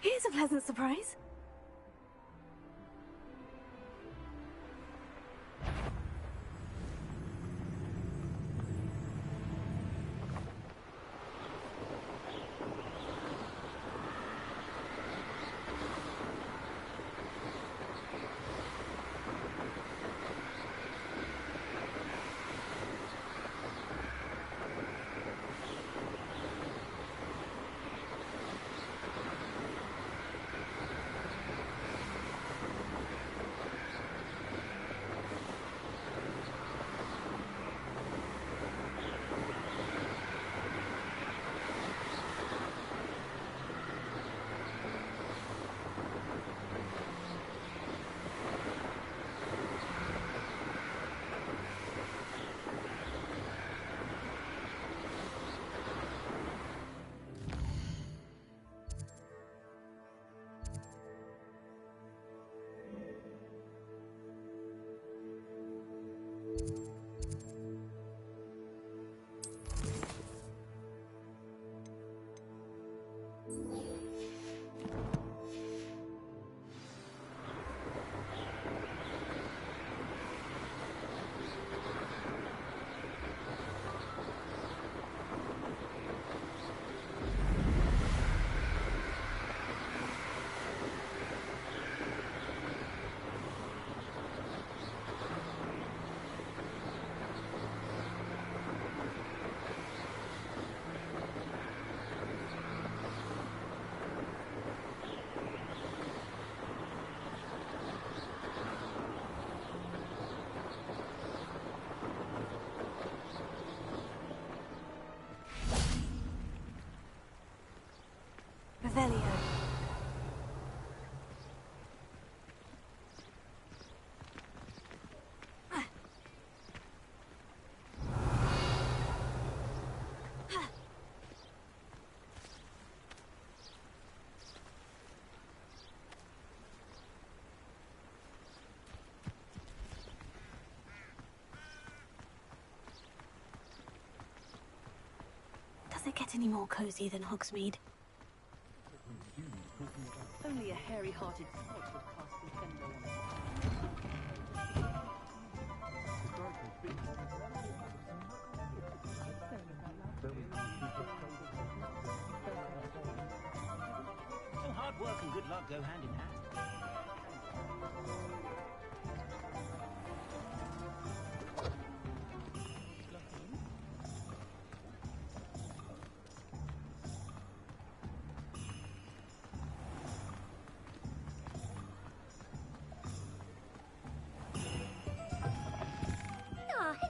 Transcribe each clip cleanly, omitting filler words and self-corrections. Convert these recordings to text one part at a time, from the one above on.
Here's a pleasant surprise. Revelio. Does it get any more cozy than Hogsmeade? Only a hairy-hearted sod would cast Defender on So hard work and good luck go hand in hand.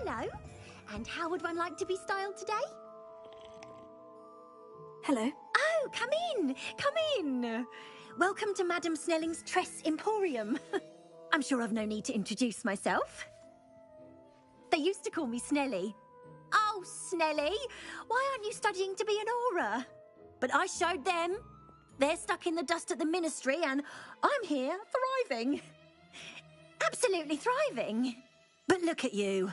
Hello. And how would one like to be styled today? Hello. Oh, come in. Come in. Welcome to Madam Snelling's Tress Emporium. I'm sure I've no need to introduce myself. They used to call me Snelly. Oh, Snelly, why aren't you studying to be an aura? But I showed them. They're stuck in the dust at the ministry and I'm here thriving. Absolutely thriving. But look at you.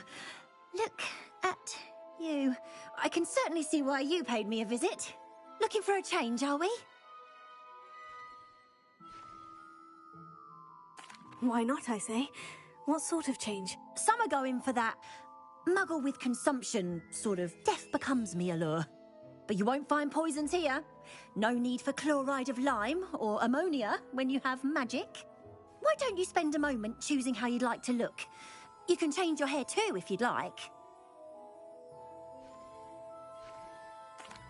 Look at you. I can certainly see why you paid me a visit. Looking for a change, are we? Why not, I say? What sort of change? Some are going for that muggle with consumption, sort of death becomes me allure. But you won't find poisons here. No need for chloride of lime or ammonia when you have magic. Why don't you spend a moment choosing how you'd like to look? You can change your hair too if you'd like.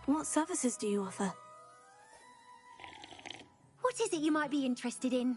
What services do you offer? What is it you might be interested in?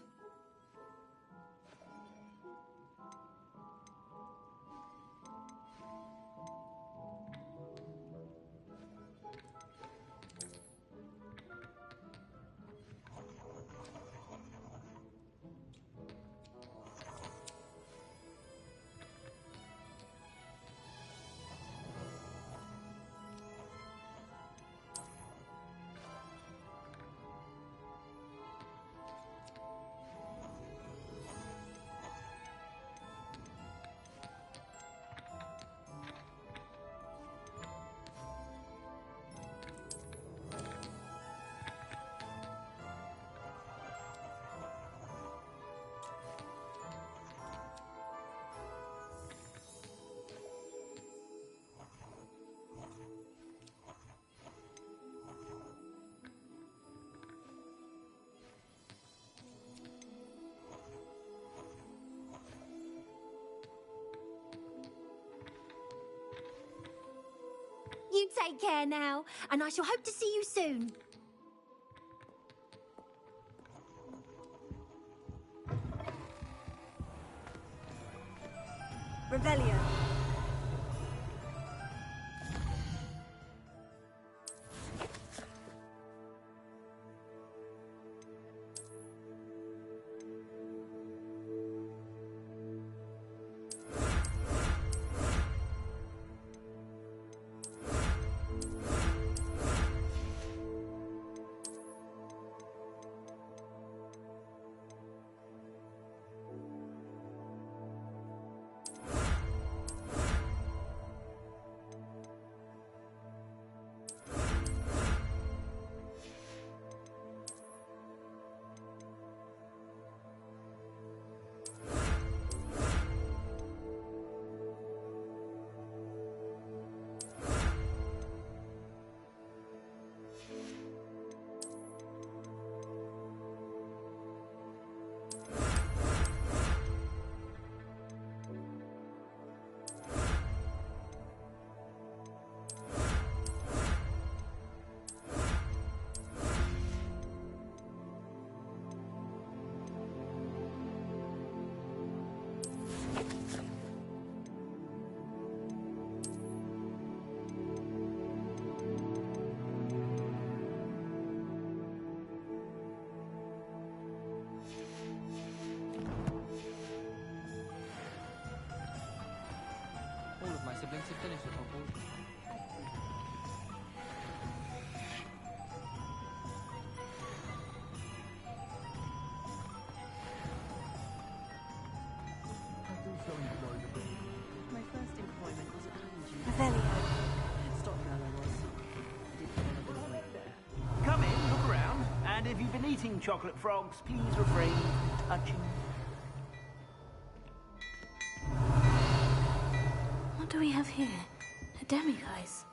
take care now, and I shall hope to see you soon. Revelio. All of my siblings have finished at Hogwarts. My first employment was at Hygiene. Revelio. Stockgirl I was. I did put on a bit of weight there. Come in, look around, and if you've been eating chocolate frogs, please refrain from touching. What do we have here? A demiguise.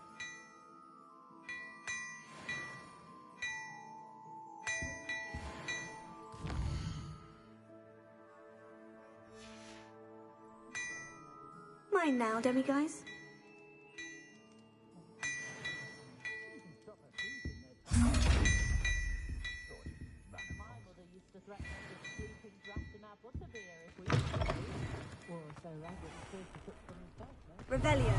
Mine now, demiguise. Revelio.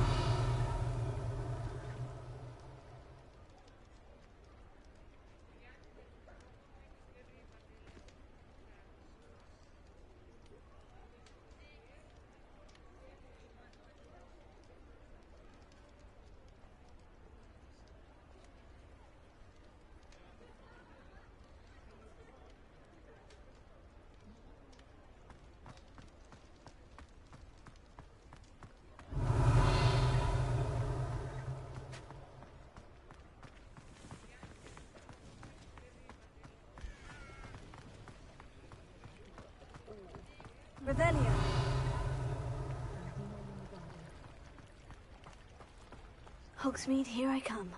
Revelio. Hogsmeade, here I come.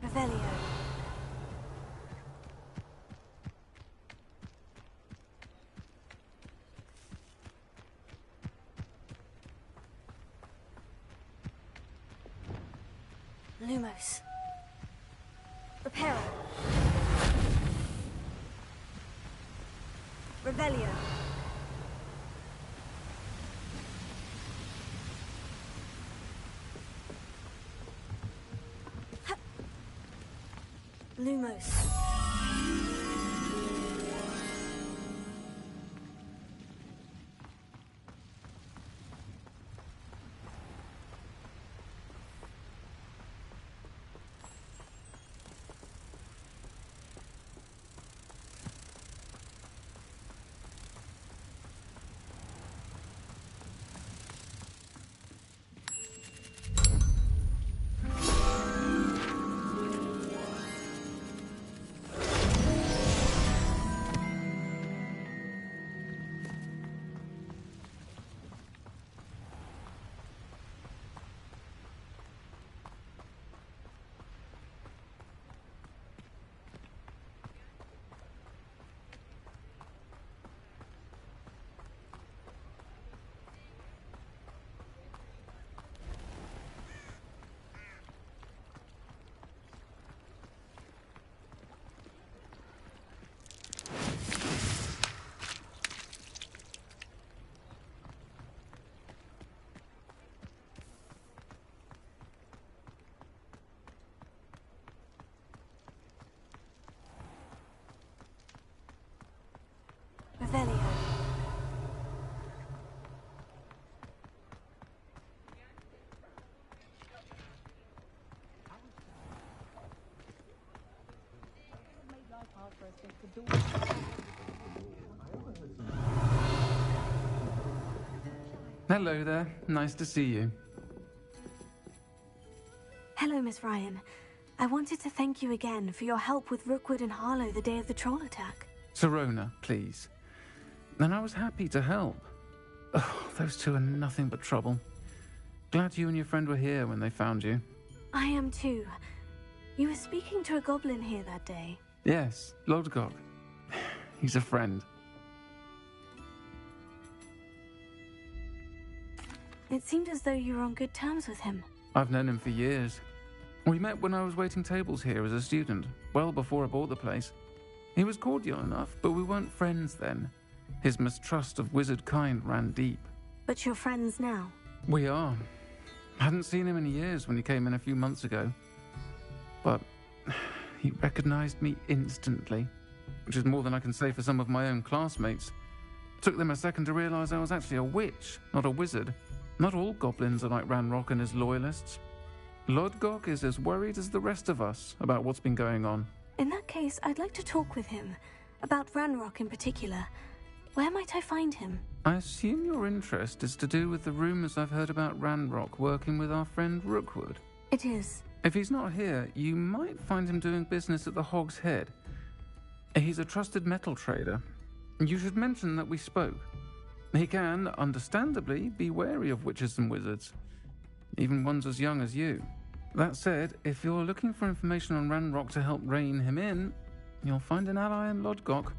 Revelio. Lumos. Reparo. Revelio. Lumos. Hello there. Nice to see you. Hello, Miss Ryan. I wanted to thank you again for your help with Rookwood and Harlow the day of the troll attack. Sirona, please. And I was happy to help. Oh, those two are nothing but trouble. Glad you and your friend were here when they found you. I am too. You were speaking to a goblin here that day. Yes, Lodgok. He's a friend. It seemed as though you were on good terms with him. I've known him for years. We met when I was waiting tables here as a student, well before I bought the place. He was cordial enough, but we weren't friends then. His mistrust of wizard kind ran deep. But you're friends now. We are. Hadn't seen him in years when he came in a few months ago. But he recognized me instantly, which is more than I can say for some of my own classmates. Took them a second to realize I was actually a witch, not a wizard. Not all goblins are like Ranrock and his loyalists. Lodgok is as worried as the rest of us about what's been going on. In that case, I'd like to talk with him. About Ranrock in particular. Where might I find him? I assume your interest is to do with the rumors I've heard about Ranrock working with our friend Rookwood. It is. If he's not here, you might find him doing business at the Hog's Head. He's a trusted metal trader. You should mention that we spoke. He can, understandably, be wary of witches and wizards, even ones as young as you. That said, if you're looking for information on Ranrock to help rein him in, you'll find an ally in Lodgok.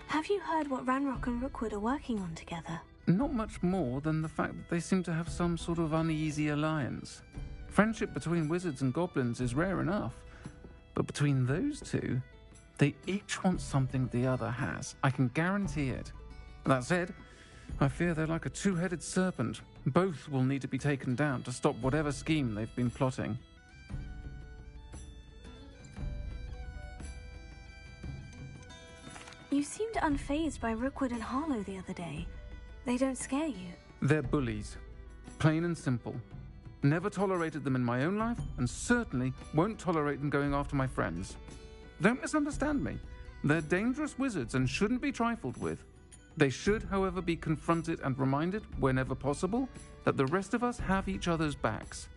Have you heard what Ranrock and Rookwood are working on together? Not much more than the fact that they seem to have some sort of uneasy alliance. Friendship between wizards and goblins is rare enough, but between those two, they each want something the other has. I can guarantee it. That said, I fear they're like a two-headed serpent. Both will need to be taken down to stop whatever scheme they've been plotting. You seemed unfazed by Rookwood and Harlow the other day. They don't scare you. They're bullies. Plain and simple. Never tolerated them in my own life, and certainly won't tolerate them going after my friends. Don't misunderstand me. They're dangerous wizards and shouldn't be trifled with. They should, however, be confronted and reminded, whenever possible, that the rest of us have each other's backs.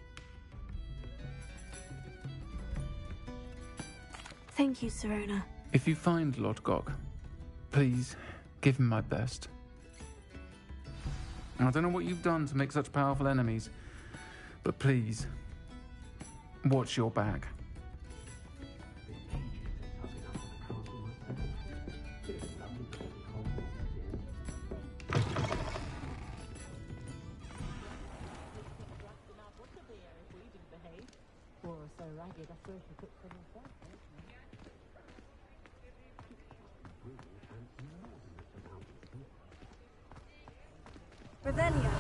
Thank you, Sirona. If you find Lodgok, please give him my best. I don't know what you've done to make such powerful enemies, but please, watch your back. Revelio.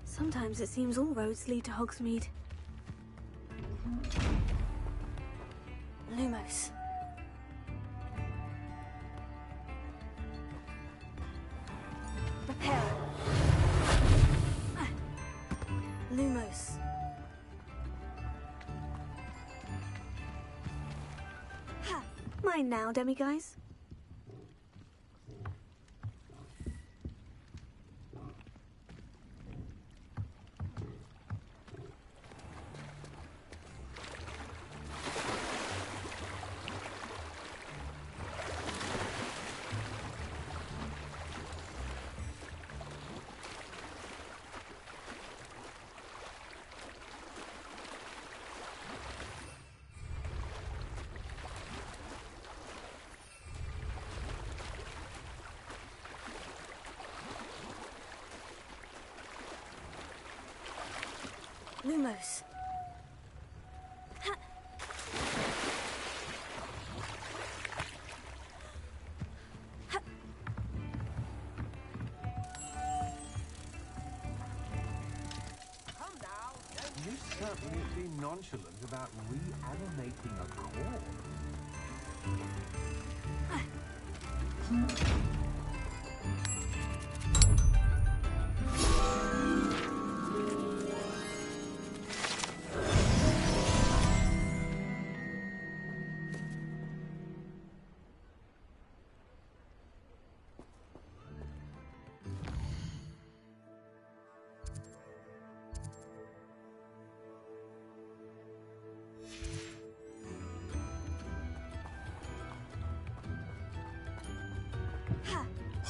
Sometimes it seems all roads lead to Hogsmeade. Lumos. Repair. Lumos. Ha! Mine now, demiguise. Lumos. Ha. Ha. You certainly seem nonchalant about reanimating a corpse.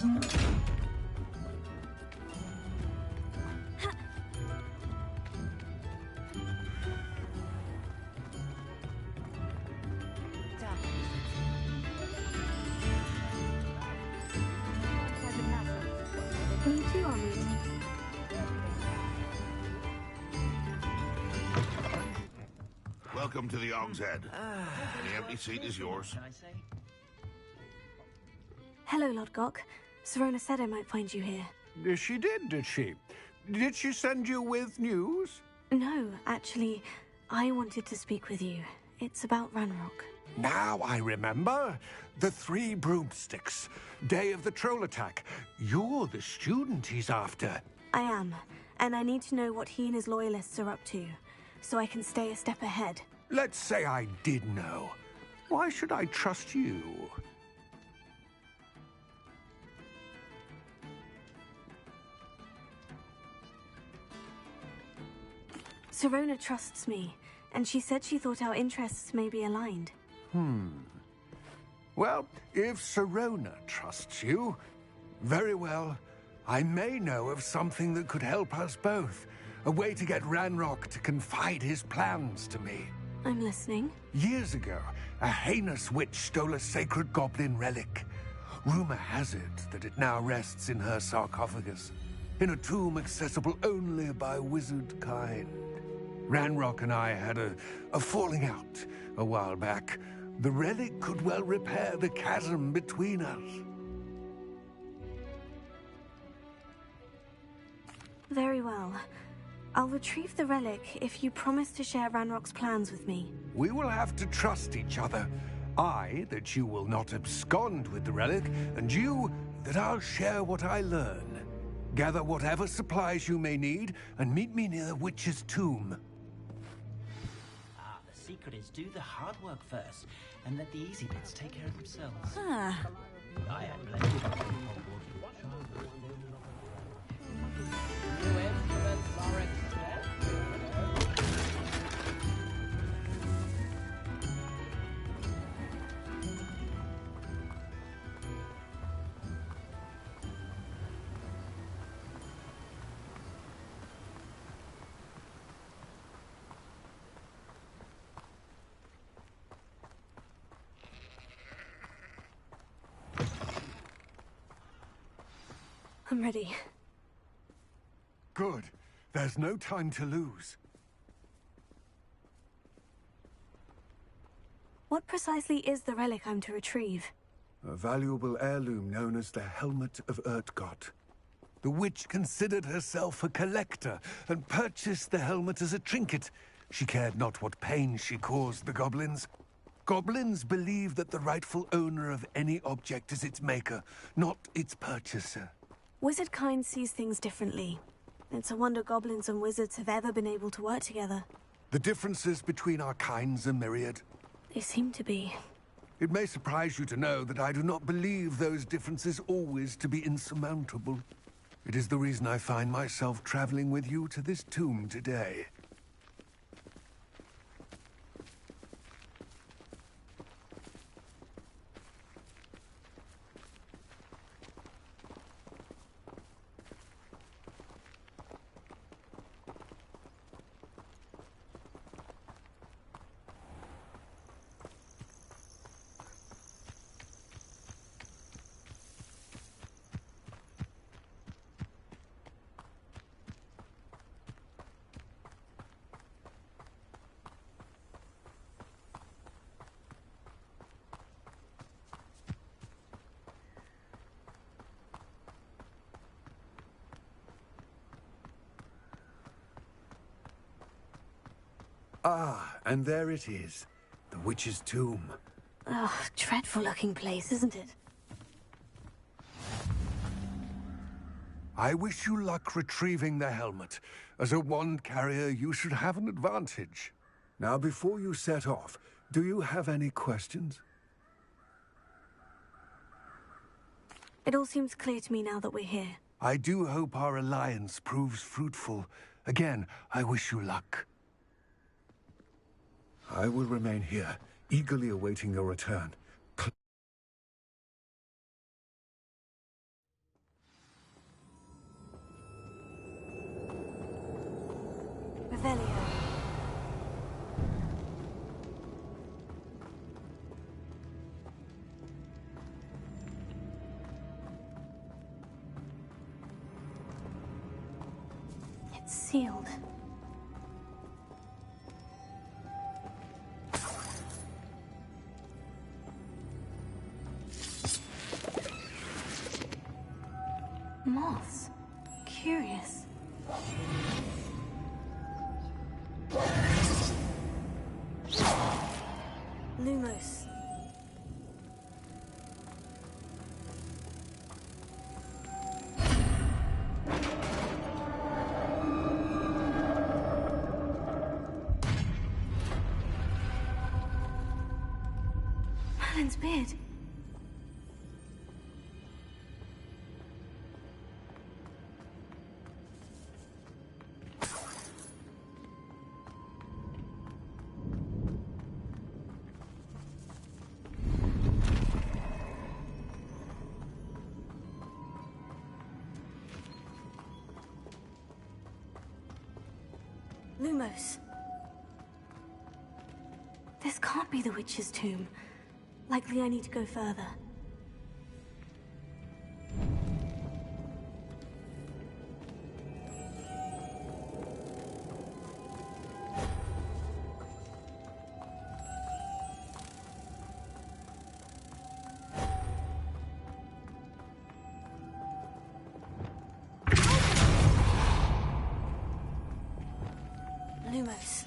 Me too, Omid. Welcome to the Og's Head. Any empty seat is yours. Can I say? Hello, Lodgok. Serona said I might find you here. She did she? Did she send you with news? No, actually, I wanted to speak with you. It's about Ranrock. Now I remember. The 3 broomsticks. Day of the troll attack. You're the student he's after. I am, and I need to know what he and his loyalists are up to, so I can stay a step ahead. Let's say I did know. Why should I trust you? Serona trusts me, and she said she thought our interests may be aligned. Well, if Serona trusts you, very well. I may know of something that could help us both. A way to get Ranrock to confide his plans to me. I'm listening. Years ago, a heinous witch stole a sacred goblin relic. Rumor has it that it now rests in her sarcophagus, in a tomb accessible only by wizard kind. Ranrock and I had a falling out a while back. The relic could well repair the chasm between us. Very well. I'll retrieve the relic if you promise to share Ranrock's plans with me. We will have to trust each other. I, that you will not abscond with the relic, and you, that I'll share what I learn. Gather whatever supplies you may need, and meet me near the witch's tomb. Ah, the secret is do the hard work first, and let the easy bits take care of themselves. Ah, I had plenty of Hogwarts. New instruments are expected. I'm ready. Good. There's no time to lose. What precisely is the relic I'm to retrieve? A valuable heirloom known as the Helmet of Urtgott. The witch considered herself a collector and purchased the helmet as a trinket. She cared not what pain she caused the goblins. Goblins believe that the rightful owner of any object is its maker, not its purchaser. Wizard kind sees things differently. It's a wonder goblins and wizards have ever been able to work together. The differences between our kinds are myriad. They seem to be. It may surprise you to know that I do not believe those differences always to be insurmountable. It is the reason I find myself traveling with you to this tomb today. Ah, and there it is. The witch's tomb. Ugh, dreadful looking place, isn't it? I wish you luck retrieving the helmet. As a wand carrier, you should have an advantage. Now, before you set off, do you have any questions? It all seems clear to me now that we're here. I do hope our alliance proves fruitful. Again, I wish you luck. I will remain here, eagerly awaiting your return. Revelio. It's sealed. Moths. Curious. Lumos. Merlin's beard. Lumos. This can't be the witch's tomb. Likely I need to go further. Lumos.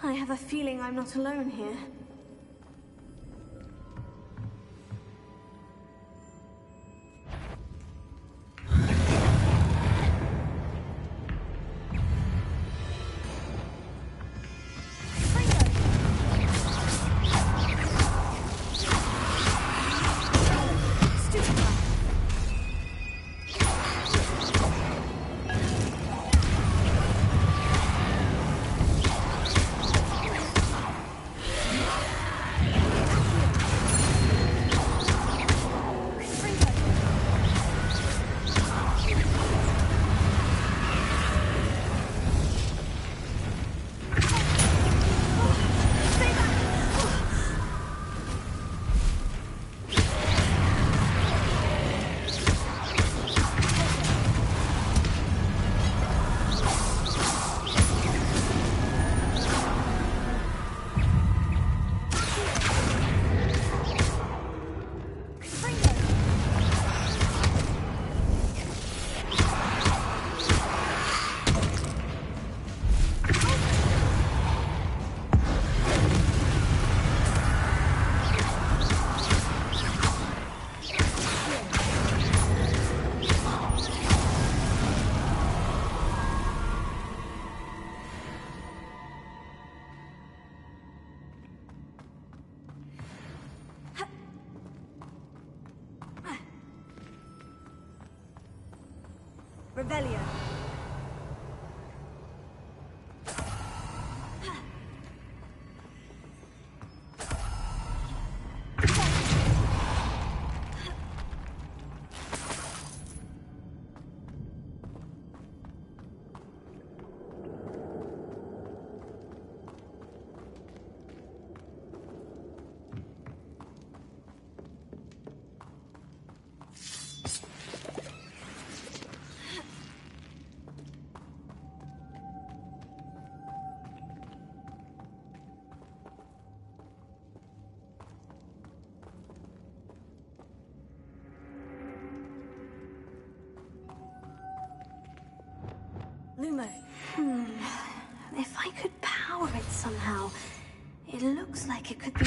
I have a feeling I'm not alone here. Revelio. Lumo. If I could power it somehow, it looks like it could be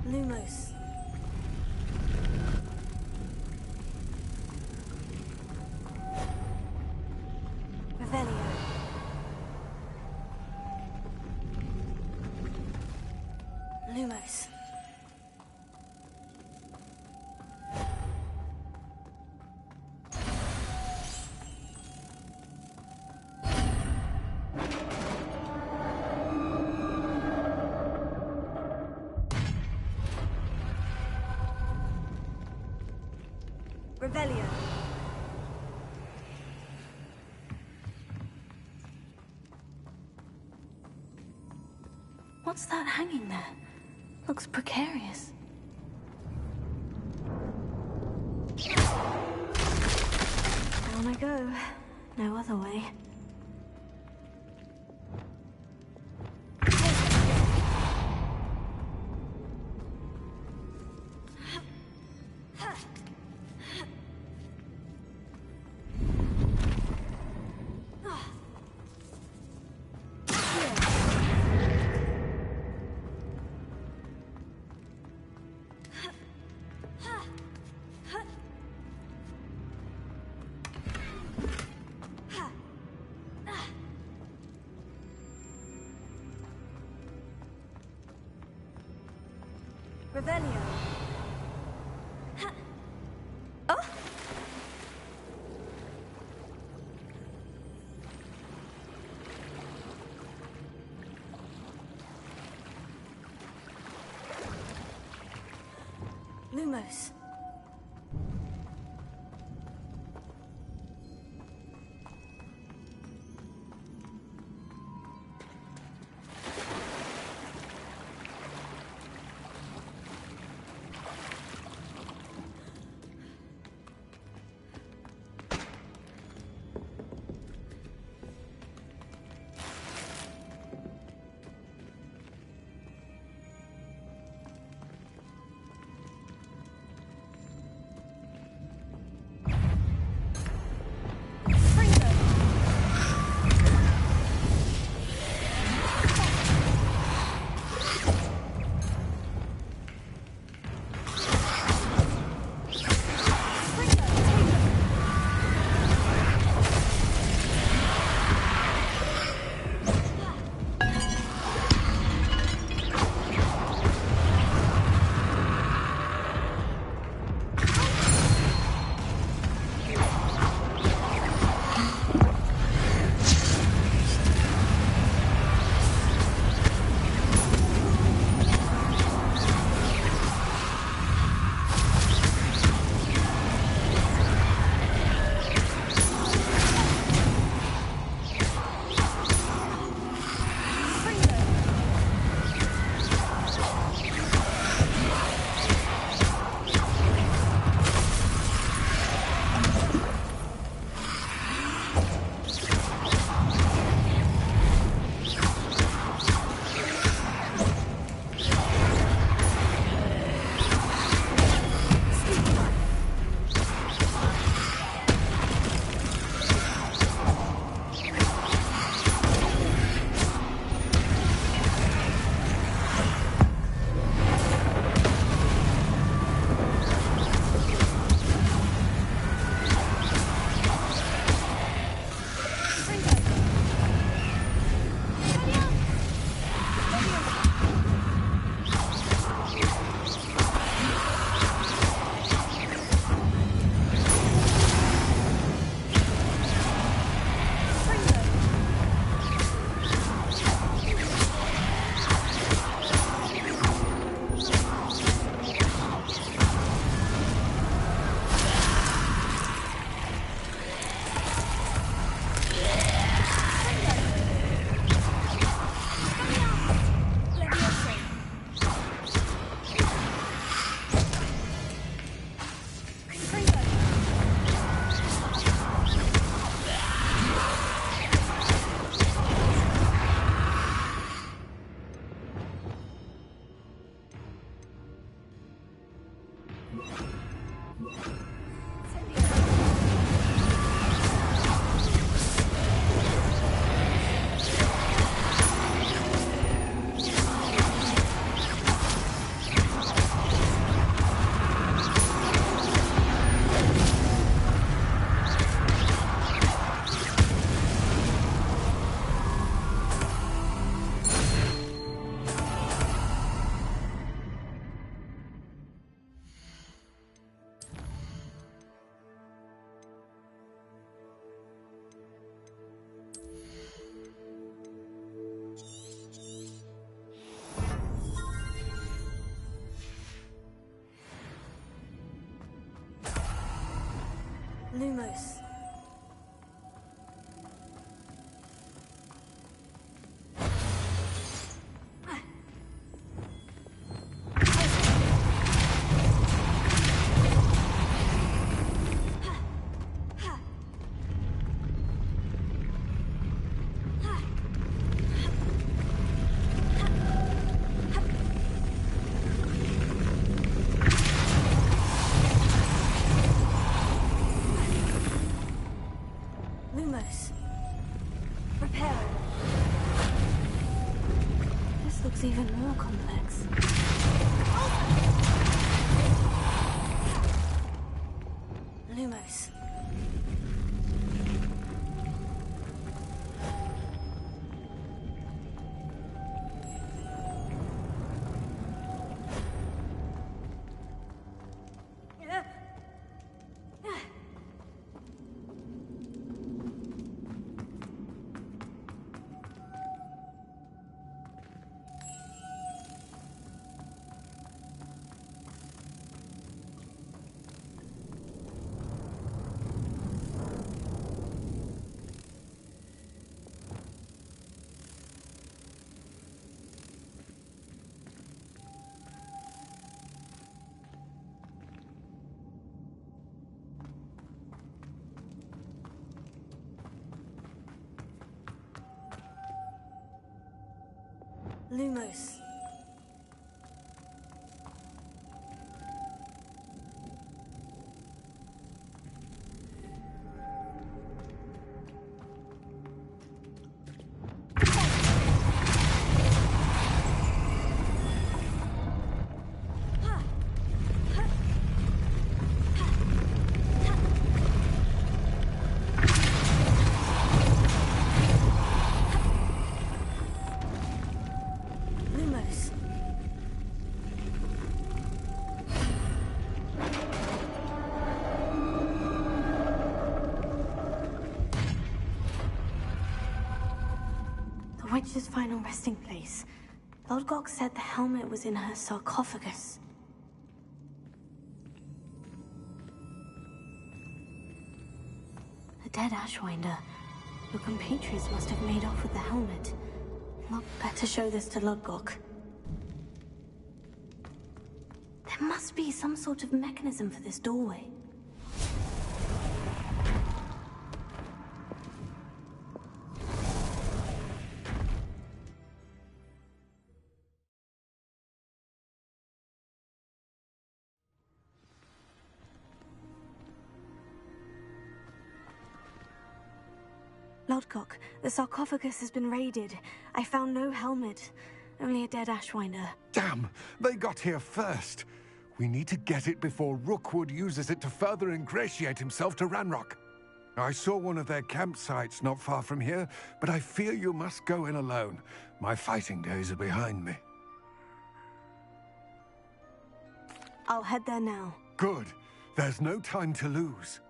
Lumos. Revelio. Revelio. What's that hanging there? Looks precarious. Down I go. No other way. Revelio. Oh! Lumos. Lumos. Lumos. Repair. This looks even more complex. Lumos. Lumos. Lumos. The witch's final resting place. Lodgok said the helmet was in her sarcophagus. The dead Ashwinder. Your compatriots must have made off with the helmet. Look, better show this to Lodgok. There must be some sort of mechanism for this doorway. Lodgok, the sarcophagus has been raided. I found no helmet, only a dead Ashwinder. Damn! They got here first. We need to get it before Rookwood uses it to further ingratiate himself to Ranrock. I saw one of their campsites not far from here, but I fear you must go in alone. My fighting days are behind me. I'll head there now. Good. There's no time to lose.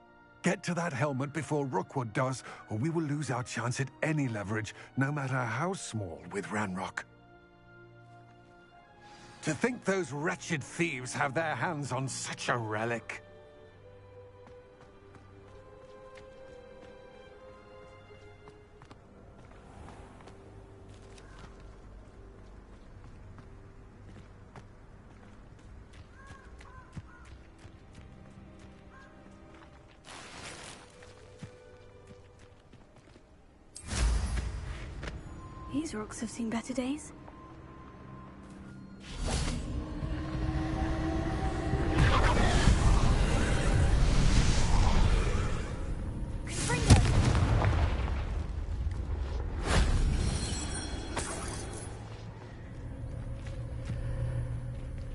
Get to that helmet before Rookwood does, or we will lose our chance at any leverage, no matter how small, with Ranrock. To think those wretched thieves have their hands on such a relic. These rocks have seen better days.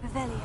Revelio.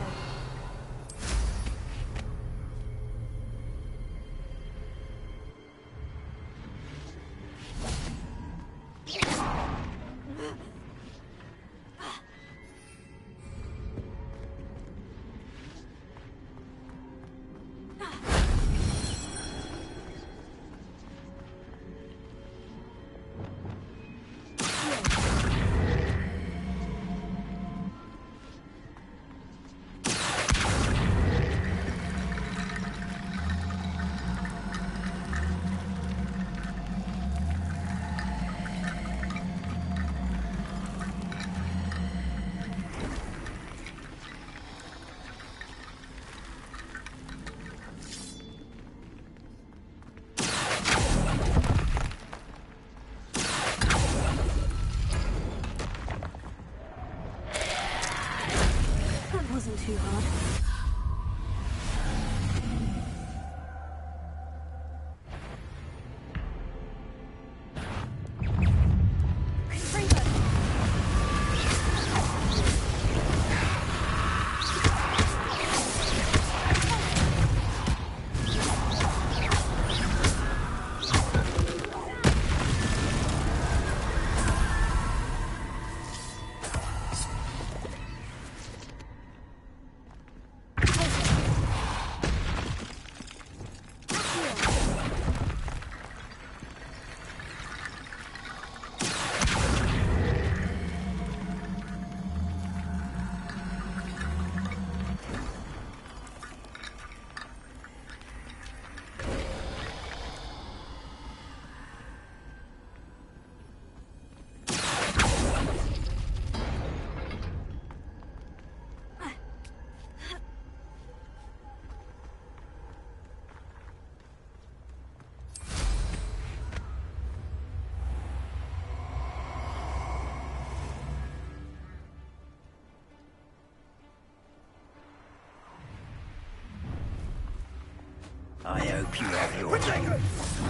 I hope you have your...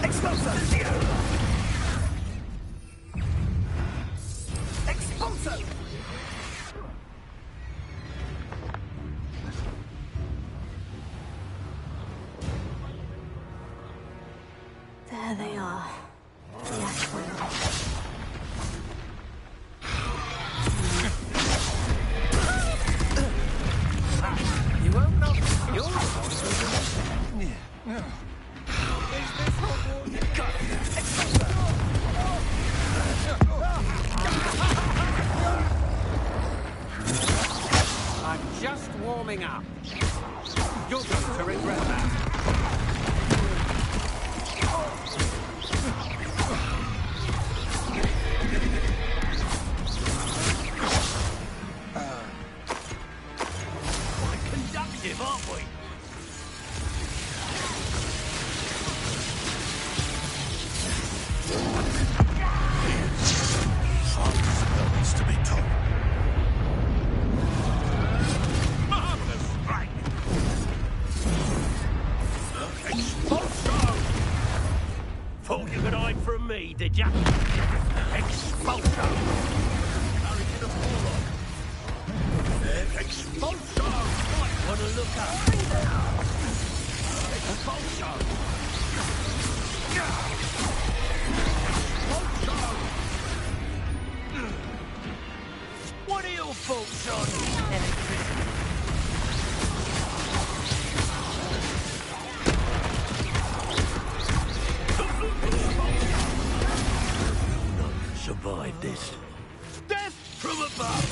Expulso! Expulso! There they are. The Ashwinders. You won't knock your Yeah. Is this Hogwarts? Got it. Expulso! I'm just warming up. You're going to regret that. Conductive, aren't we? Needs to be told. Marvelous strike! Expulso! Thought you could hide from me, did ya? Expulso! Courage in a forelock. Expulso! Might want to look up. Expulso! Expulso! What are your thoughts on electricity? Survive this. Death from above!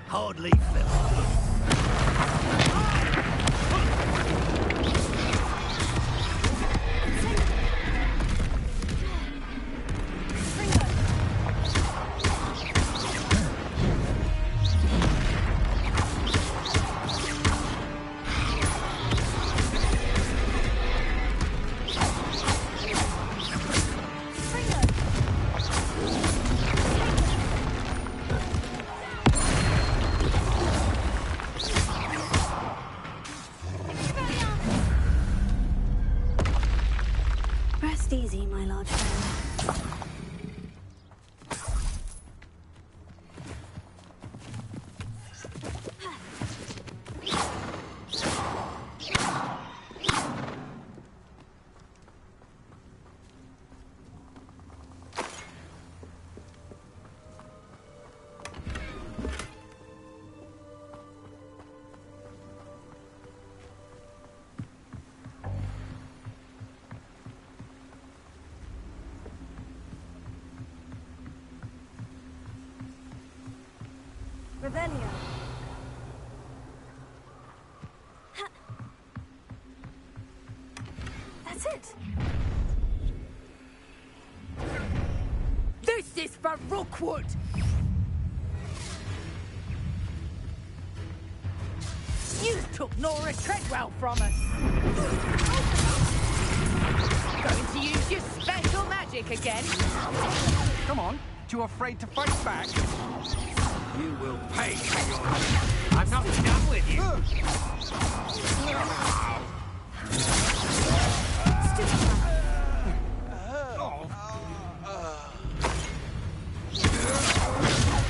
Hardly felt. Rest easy, my large friend. Revelio. That's it. This is for Rookwood! You took Nora Treadwell from us! Going to use your special magic again? Come on, too afraid to fight back? You will pay for your... I'm not done with you!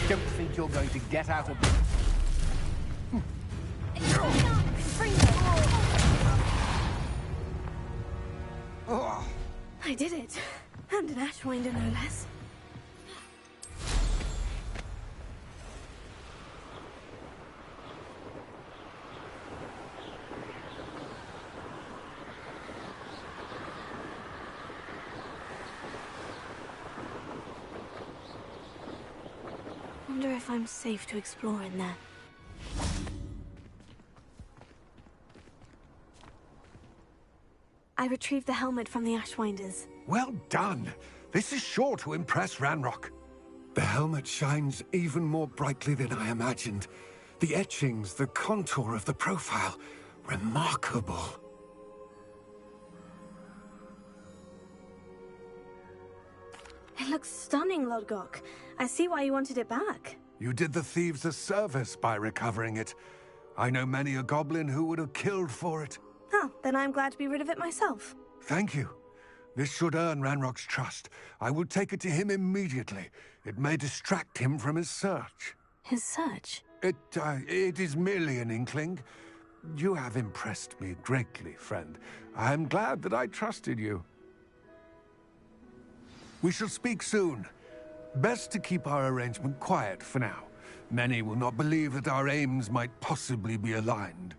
Don't think you're going to get out of this. I did it. And an Ashwinder, no less. Wonder if I'm safe to explore in there. I retrieved the helmet from the Ashwinders. Well done! This is sure to impress Ranrock. The helmet shines even more brightly than I imagined. The etchings, the contour of the profile. Remarkable. It looks stunning, Lodgok. I see why you wanted it back. You did the thieves a service by recovering it. I know many a goblin who would have killed for it. Oh, then I'm glad to be rid of it myself. Thank you. This should earn Ranrock's trust. I will take it to him immediately. It may distract him from his search. His search? It is merely an inkling. You have impressed me greatly, friend. I am glad that I trusted you. We shall speak soon. Best to keep our arrangement quiet for now. Many will not believe that our aims might possibly be aligned.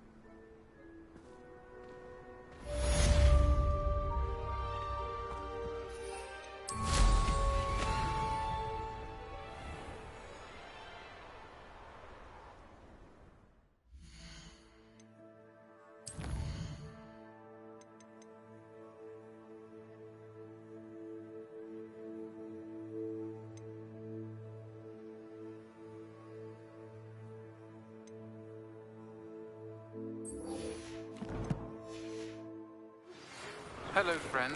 Hello, friend.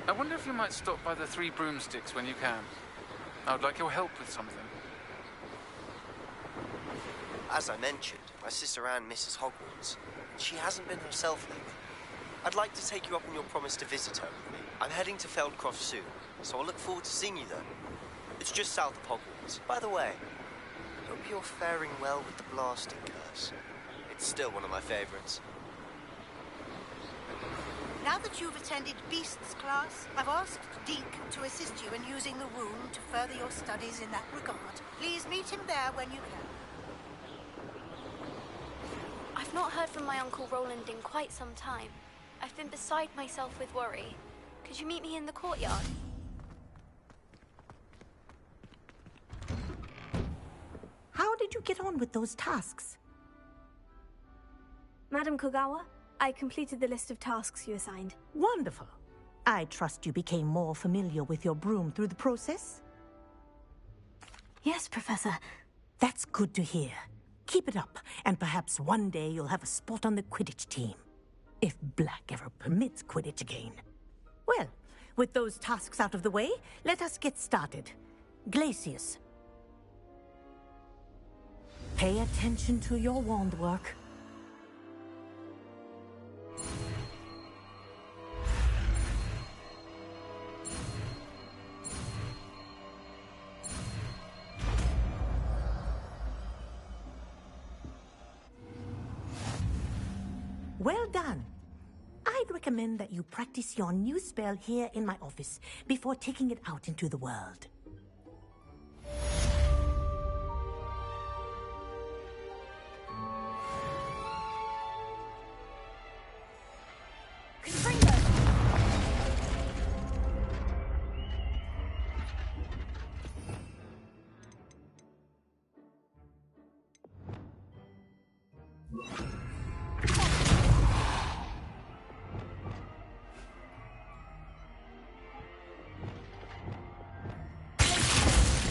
I wonder if you might stop by the Three Broomsticks when you can. I would like your help with something. As I mentioned, my sister Anne misses Hogwarts. She hasn't been herself lately. I'd like to take you up on your promise to visit her with me. I'm heading to Feldcroft soon, so I'll look forward to seeing you there. It's just south of Hogwarts. By the way, hope you're faring well with the blasting curse. It's still one of my favorites. Now that you've attended Beasts class, I've asked Deke to assist you in using the wound to further your studies in that regard. Please meet him there when you can. I've not heard from my Uncle Roland in quite some time. I've been beside myself with worry. Could you meet me in the courtyard? How did you get on with those tasks? Madam Kogawa, I completed the list of tasks you assigned. Wonderful. I trust you became more familiar with your broom through the process? Yes, Professor. That's good to hear. Keep it up, and perhaps one day you'll have a spot on the Quidditch team. If Black ever permits Quidditch again. Well, with those tasks out of the way, let us get started. Glacius. Pay attention to your wand work. Well done. I'd recommend that you practice your new spell here in my office before taking it out into the world.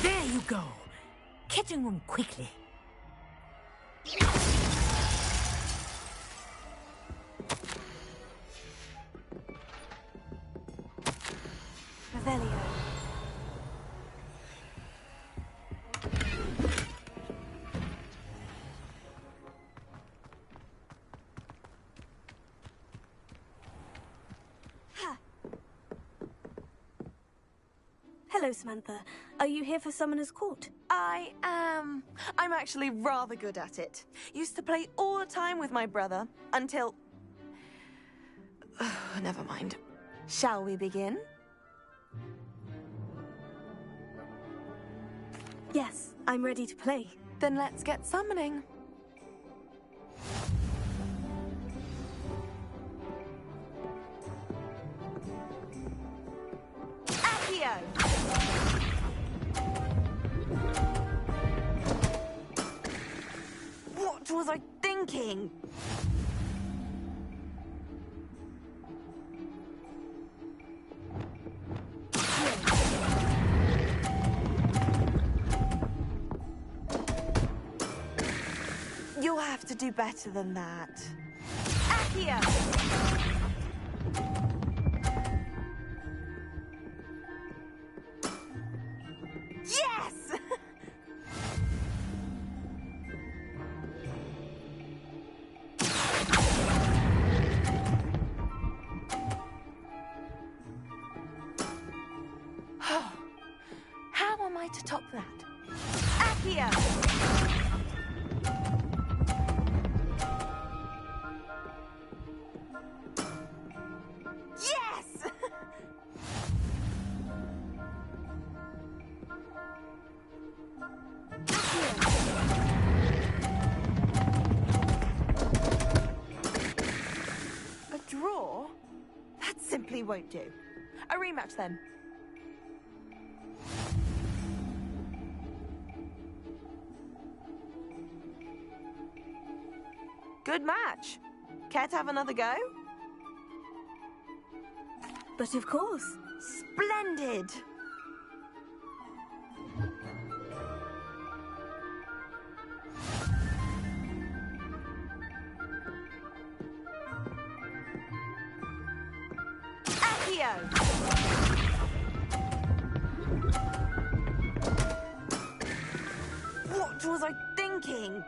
There you go. Catching them quickly. Revelio. Hello, Samantha. Are you here for Summoner's Court? I am. I'm actually rather good at it. Used to play all the time with my brother, until... Never mind. Shall we begin? Yes, I'm ready to play. Then let's get summoning. Accio! What was I thinking? You'll have to do better than that. Accio! I to top that? Accio! Yes! A draw? That simply won't do. A rematch then. Good match. Care to have another go? But of course. Splendid! Accio! What was I thinking?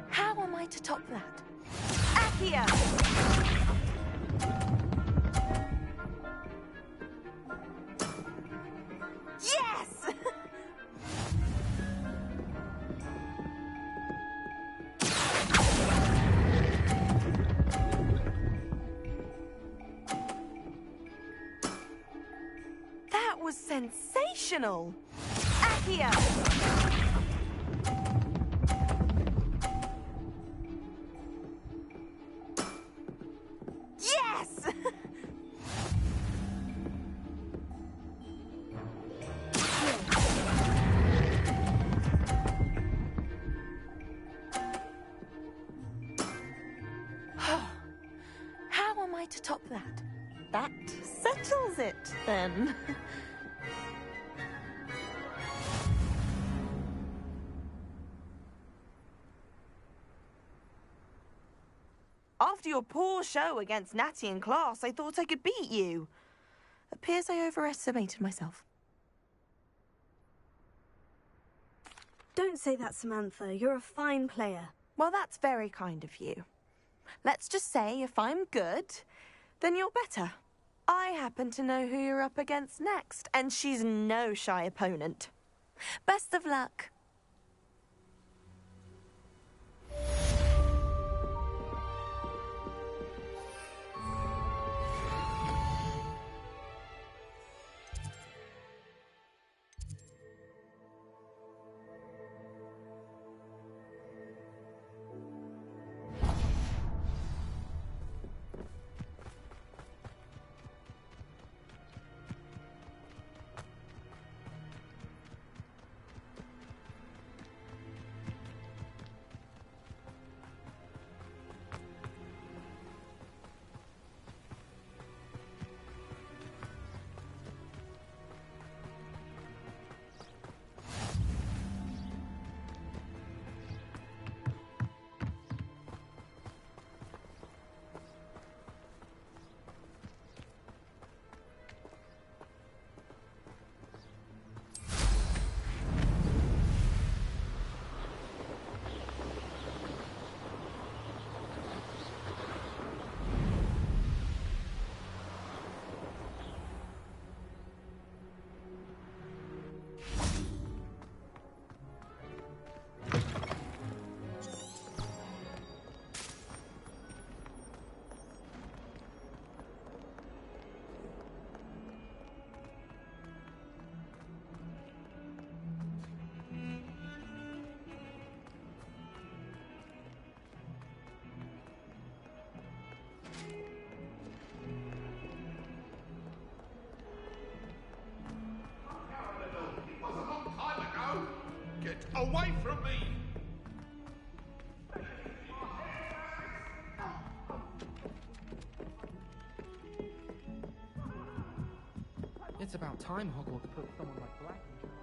How am I to top that? Accio! Yes! That was sensational! Accio! Yes! How am I to top that? That settles it, then. After your poor show against Natty in class, I thought I could beat you. Appears I overestimated myself. Don't say that, Samantha. You're a fine player. Well, that's very kind of you. Let's just say if I'm good, then you're better. I happen to know who you're up against next, and she's no shy opponent. Best of luck. Away from me! It's about time Hogwarts put someone like Black in charge.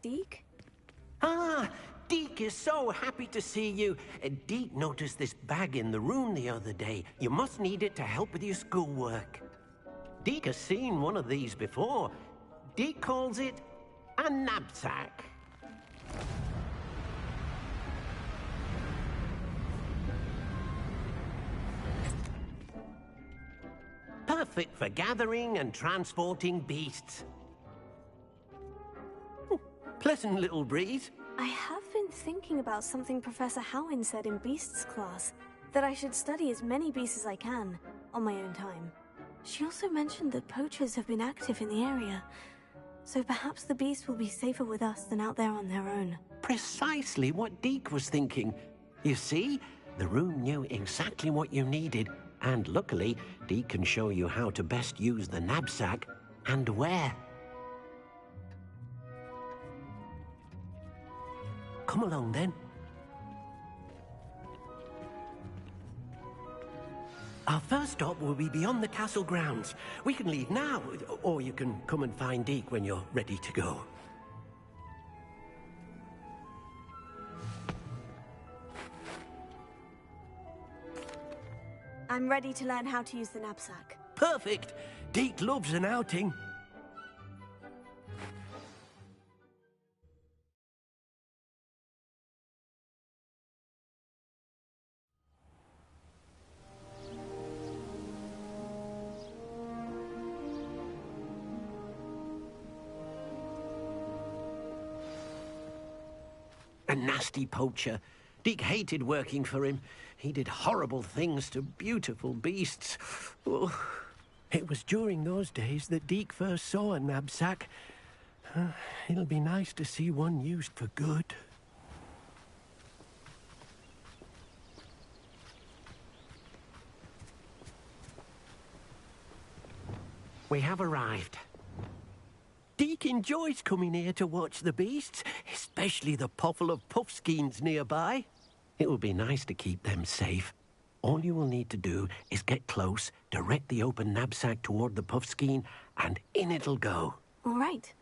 Deke? Ah, Deke is so happy to see you. Deke noticed this bag in the room the other day. You must need it to help with your schoolwork. Deke has seen one of these before. Deke calls it a knapsack. Perfect for gathering and transporting beasts. Pleasant little breeze. I have been thinking about something Professor Howin said in Beasts class, that I should study as many beasts as I can, on my own time. She also mentioned that poachers have been active in the area, so perhaps the beasts will be safer with us than out there on their own. Precisely what Deke was thinking. You see, the room knew exactly what you needed, and luckily, Deke can show you how to best use the knapsack and where. Come along, then. Our first stop will be beyond the castle grounds. We can leave now, or you can come and find Deke when you're ready to go. I'm ready to learn how to use the knapsack. Perfect! Deke loves an outing. A nasty poacher. Deke hated working for him. He did horrible things to beautiful beasts. Oh, it was during those days that Deke first saw a knapsack. It'll be nice to see one used for good. We have arrived. Deke enjoys coming here to watch the beasts, especially the potful of puffskeins nearby. It will be nice to keep them safe. All you will need to do is get close, direct the open knapsack toward the puffskein, and in it'll go. All right.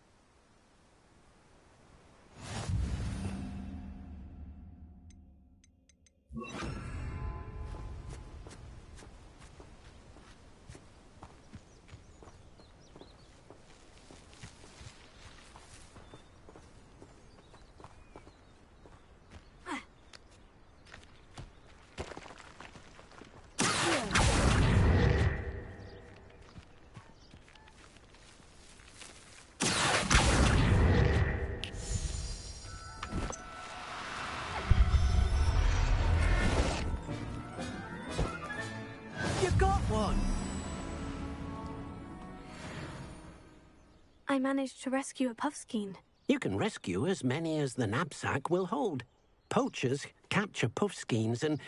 I managed to rescue a puffskein. You can rescue as many as the knapsack will hold. Poachers capture puffskeins and,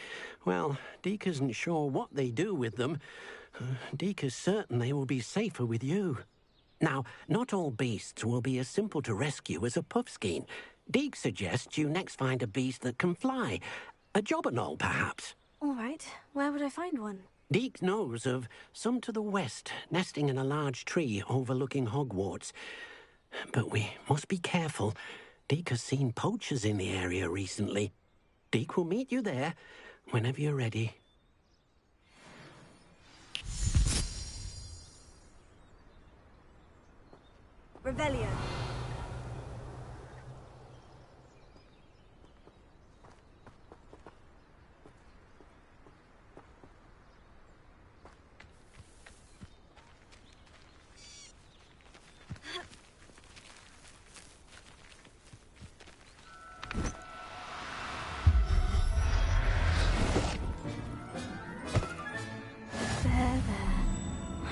well, Deke isn't sure what they do with them. Deke is certain they will be safer with you. Now, not all beasts will be as simple to rescue as a puffskein. Deke suggests you next find a beast that can fly. A jobberknoll, perhaps. All right. Where would I find one? Deke knows of some to the west, nesting in a large tree overlooking Hogwarts. But we must be careful. Deke has seen poachers in the area recently. Deke will meet you there whenever you're ready. Revelio.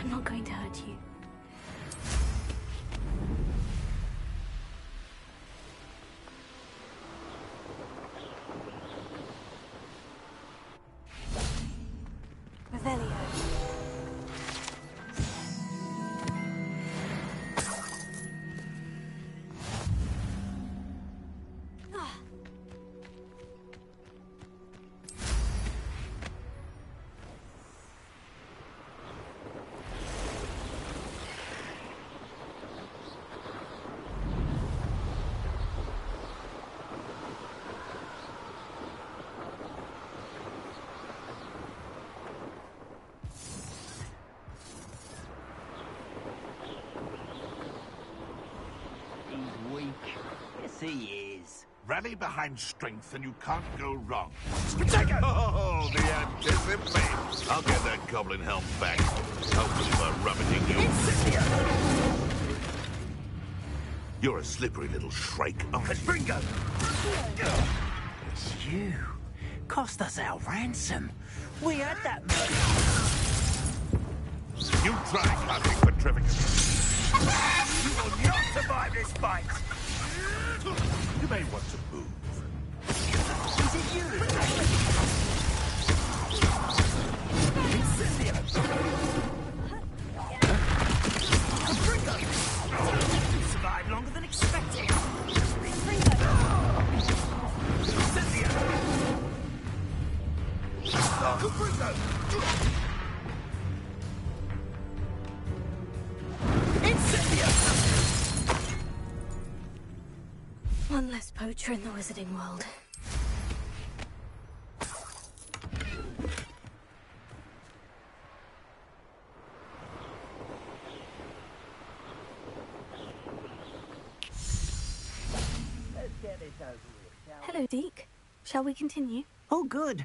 I'm not going to hurt you. Revelio. he is. Rally behind strength and you can't go wrong. Oh, the anticipate! I'll get that goblin helm back. Hopefully by rummaging you. You're a slippery little shrike, aren't you? Bingo! It's you. Cost us our ransom. We had that money. You try casting petrificus. You will not survive this fight. You may want to move. Is it you? You survived longer than expected. One less poacher in the wizarding world. Hello, Deke. Shall we continue? Oh, good.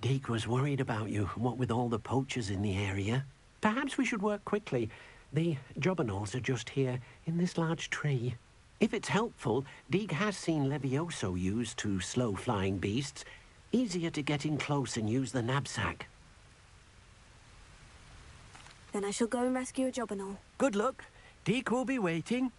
Deke was worried about you, what with all the poachers in the area. Perhaps we should work quickly. The jobberknolls are just here, in this large tree. If it's helpful, Deke has seen Levioso used to slow flying beasts. Easier to get in close and use the knapsack. Then I shall go and rescue a jobberknoll. Good luck. Deke will be waiting.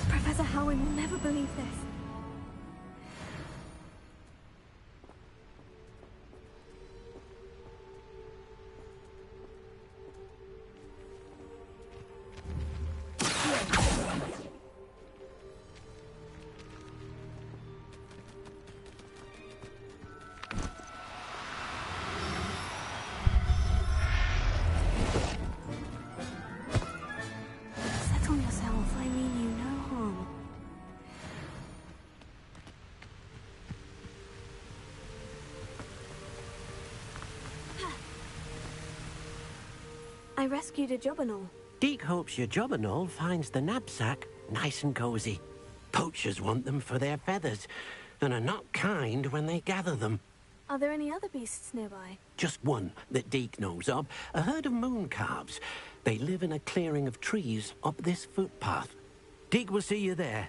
Professor Howin will never believe this. Settle yourself. I mean you no harm. I rescued a jobberknoll. Deke hopes your jobberknoll finds the knapsack nice and cozy. Poachers want them for their feathers, and are not kind when they gather them. Are there any other beasts nearby? Just one that Deke knows of, a herd of moon calves. They live in a clearing of trees up this footpath. Deke will see you there.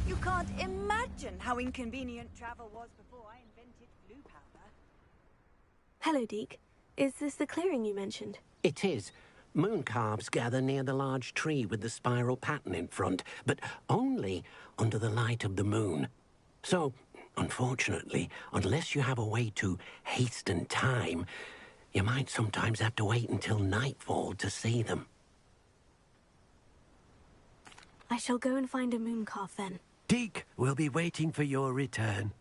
You can't imagine how inconvenient travel was before I invented blue powder. Hello, Deke. Is this the clearing you mentioned? It is. Moon calves gather near the large tree with the spiral pattern in front, but only under the light of the moon. So, unfortunately, unless you have a way to hasten time, you might sometimes have to wait until nightfall to see them. I shall go and find a moon calf then. Deke will be waiting for your return.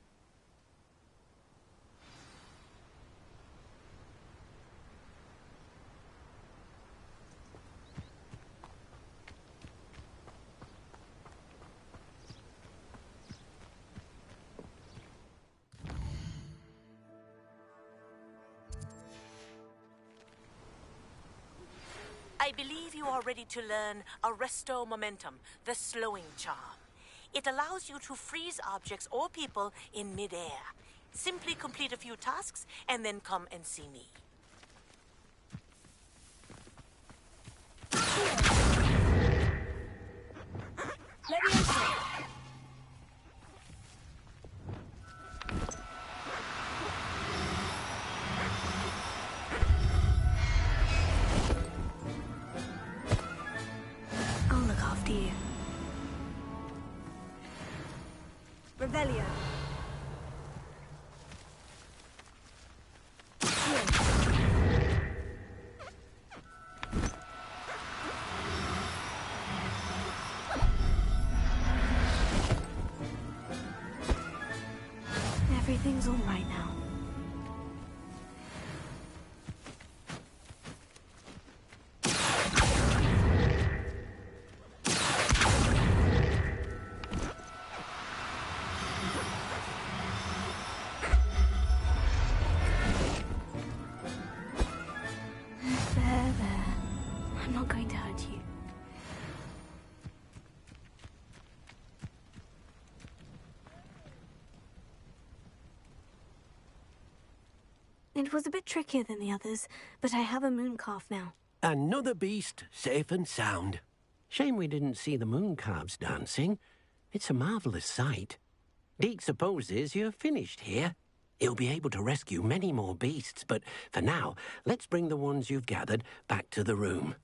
I believe you are ready to learn Arresto Momentum, the slowing charm. It allows you to freeze objects or people in mid-air. Simply complete a few tasks and then come and see me. I'll look after you. Revelio. Everything's all right now. There. I'm not going to hurt you. It was a bit trickier than the others, but I have a moon calf now. Another beast, safe and sound. Shame we didn't see the moon calves dancing. It's a marvellous sight. Deke supposes you're finished here. He'll be able to rescue many more beasts, but for now, let's bring the ones you've gathered back to the room.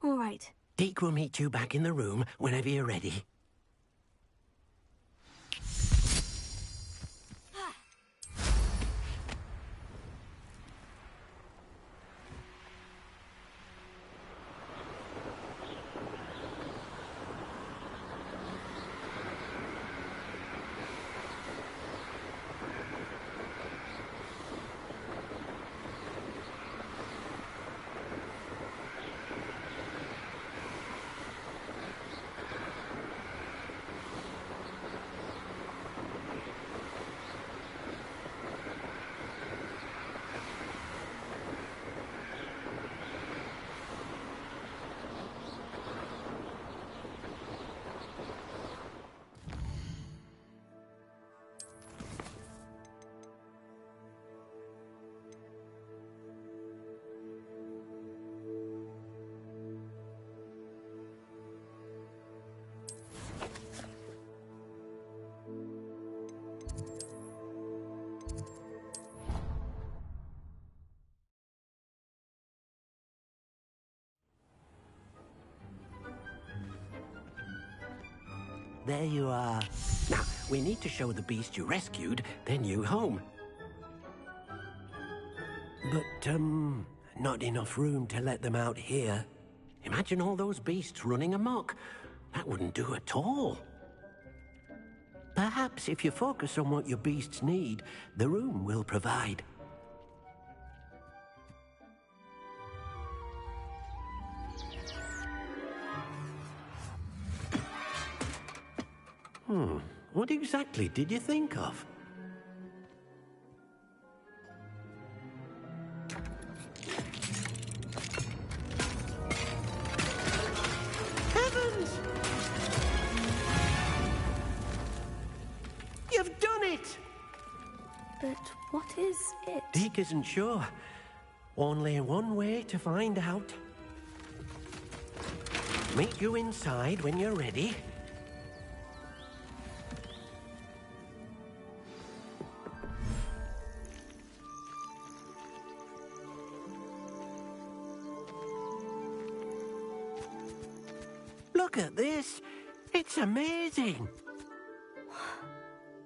All right. Deke will meet you back in the room whenever you're ready. There you are. Now, we need to show the beast you rescued their new home. But, not enough room to let them out here. Imagine all those beasts running amok. That wouldn't do at all. Perhaps if you focus on what your beasts need, the room will provide. What exactly did you think of? Heavens! You've done it! But what is it? Deke isn't sure. Only one way to find out. Meet you inside when you're ready. Look at this. It's amazing.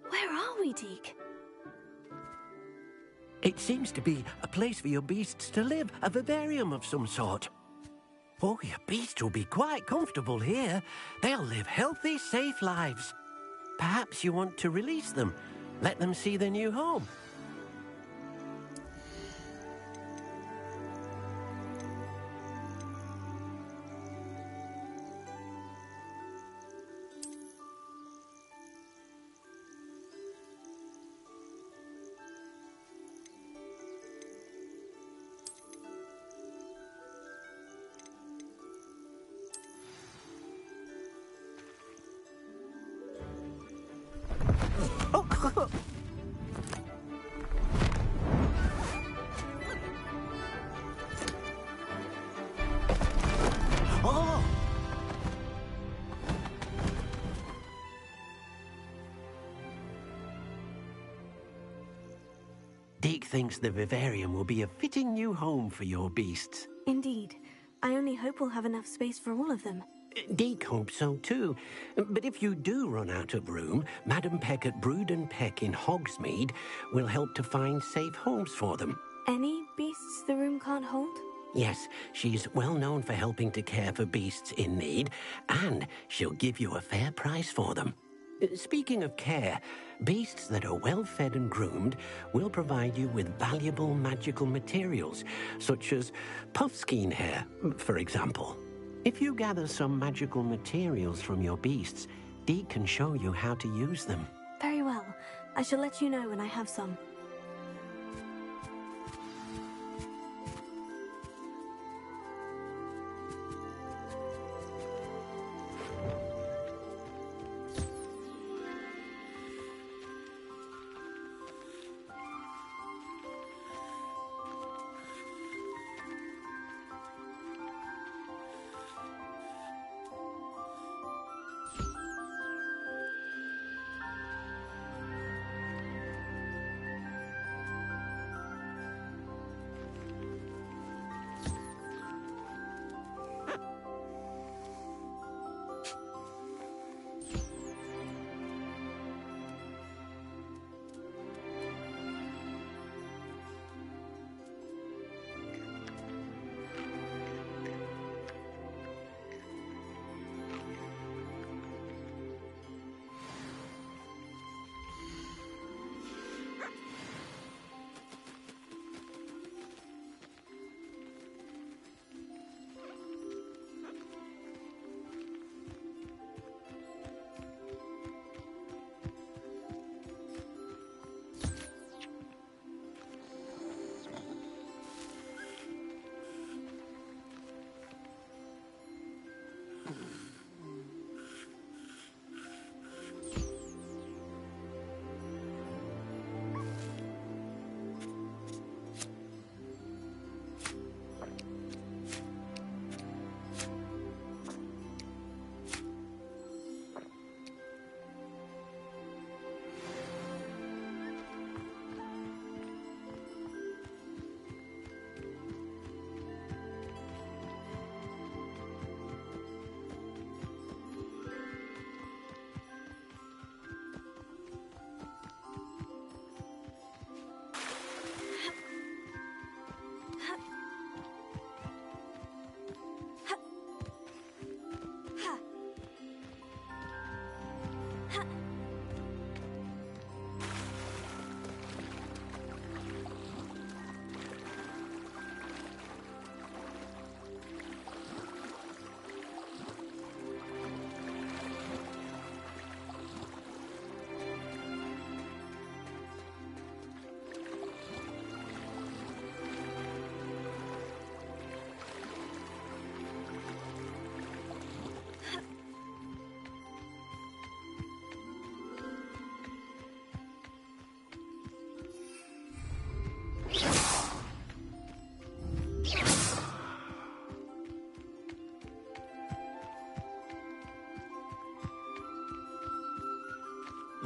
Where are we, Deke? It seems to be a place for your beasts to live, a vivarium of some sort. Oh, your beasts will be quite comfortable here. They'll live healthy, safe lives. Perhaps you want to release them, let them see their new home. Oh! Deke thinks the vivarium will be a fitting new home for your beasts. Indeed. I only hope we'll have enough space for all of them. Deke hopes so too. But if you do run out of room, Madam Peck at Brood and Peck in Hogsmeade will help to find safe homes for them. Any beasts the room can't hold? Yes, she's well known for helping to care for beasts in need, and she'll give you a fair price for them. Speaking of care, beasts that are well fed and groomed will provide you with valuable magical materials, such as puffskein hair, for example. If you gather some magical materials from your beasts, Deke can show you how to use them. Very well. I shall let you know when I have some.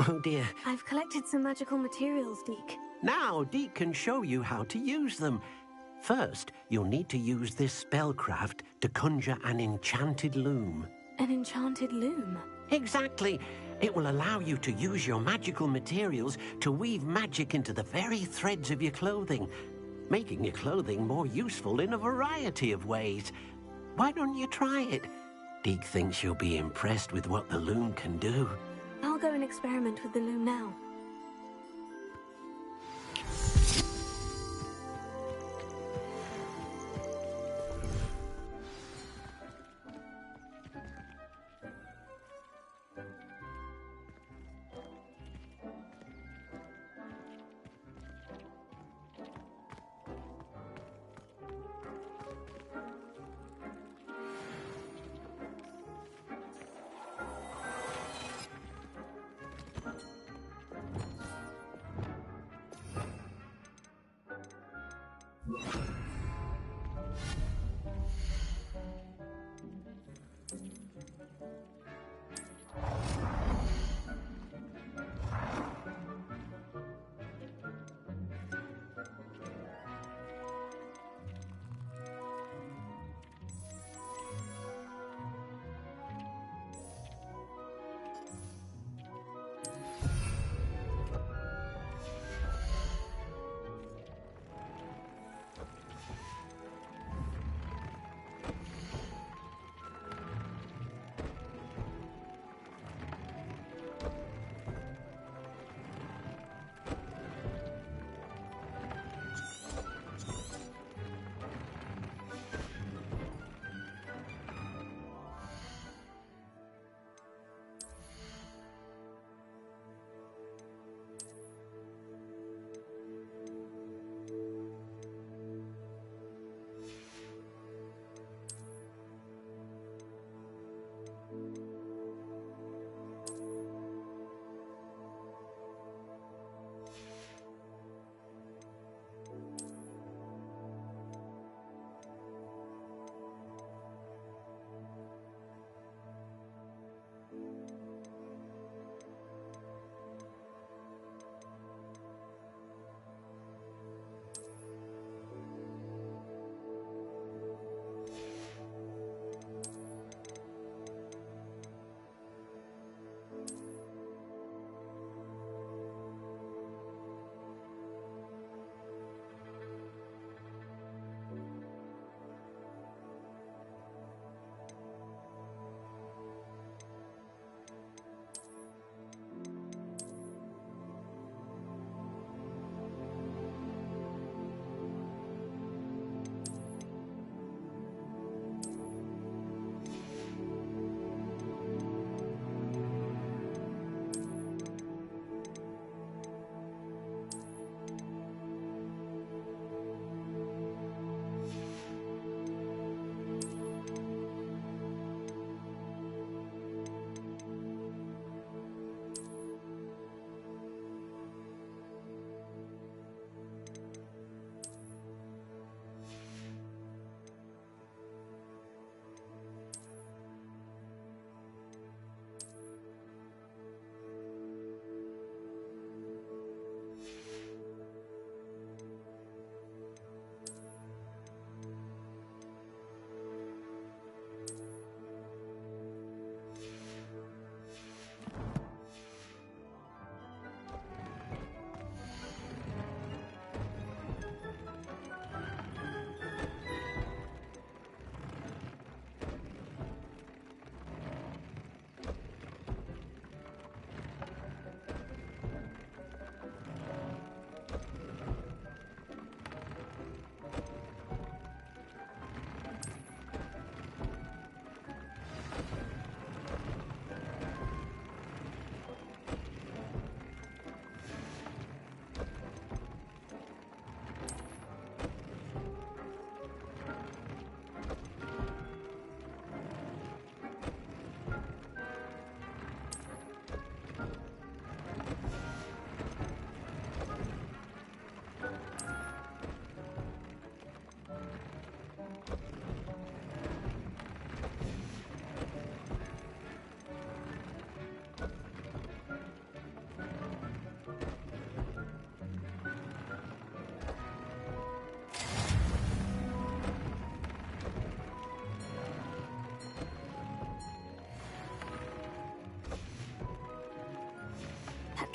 Oh dear. I've collected some magical materials, Deke. Now Deke can show you how to use them. First, you'll need to use this spellcraft to conjure an enchanted loom. An enchanted loom? Exactly. It will allow you to use your magical materials to weave magic into the very threads of your clothing, making your clothing more useful in a variety of ways. Why don't you try it? Deke thinks you'll be impressed with what the loom can do. I'll go and experiment with the loom now.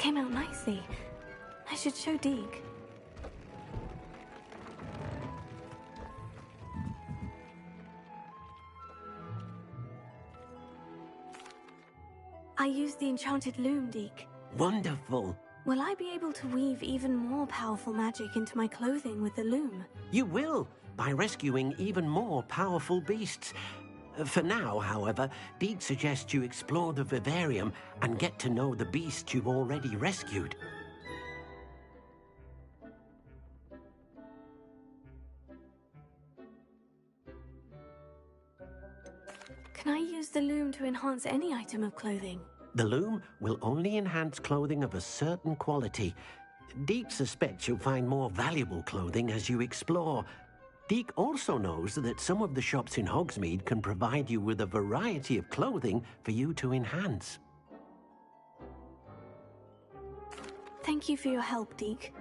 came out nicely. I should show Deke. I used the enchanted loom, Deke. Wonderful. Will I be able to weave even more powerful magic into my clothing with the loom? You will, by rescuing even more powerful beasts. For now, however, Deke suggests you explore the vivarium and get to know the beasts you've already rescued. Can I use the loom to enhance any item of clothing? The loom will only enhance clothing of a certain quality. Deke suspects you'll find more valuable clothing as you explore. Deke also knows that some of the shops in Hogsmeade can provide you with a variety of clothing for you to enhance. Thank you for your help, Deke.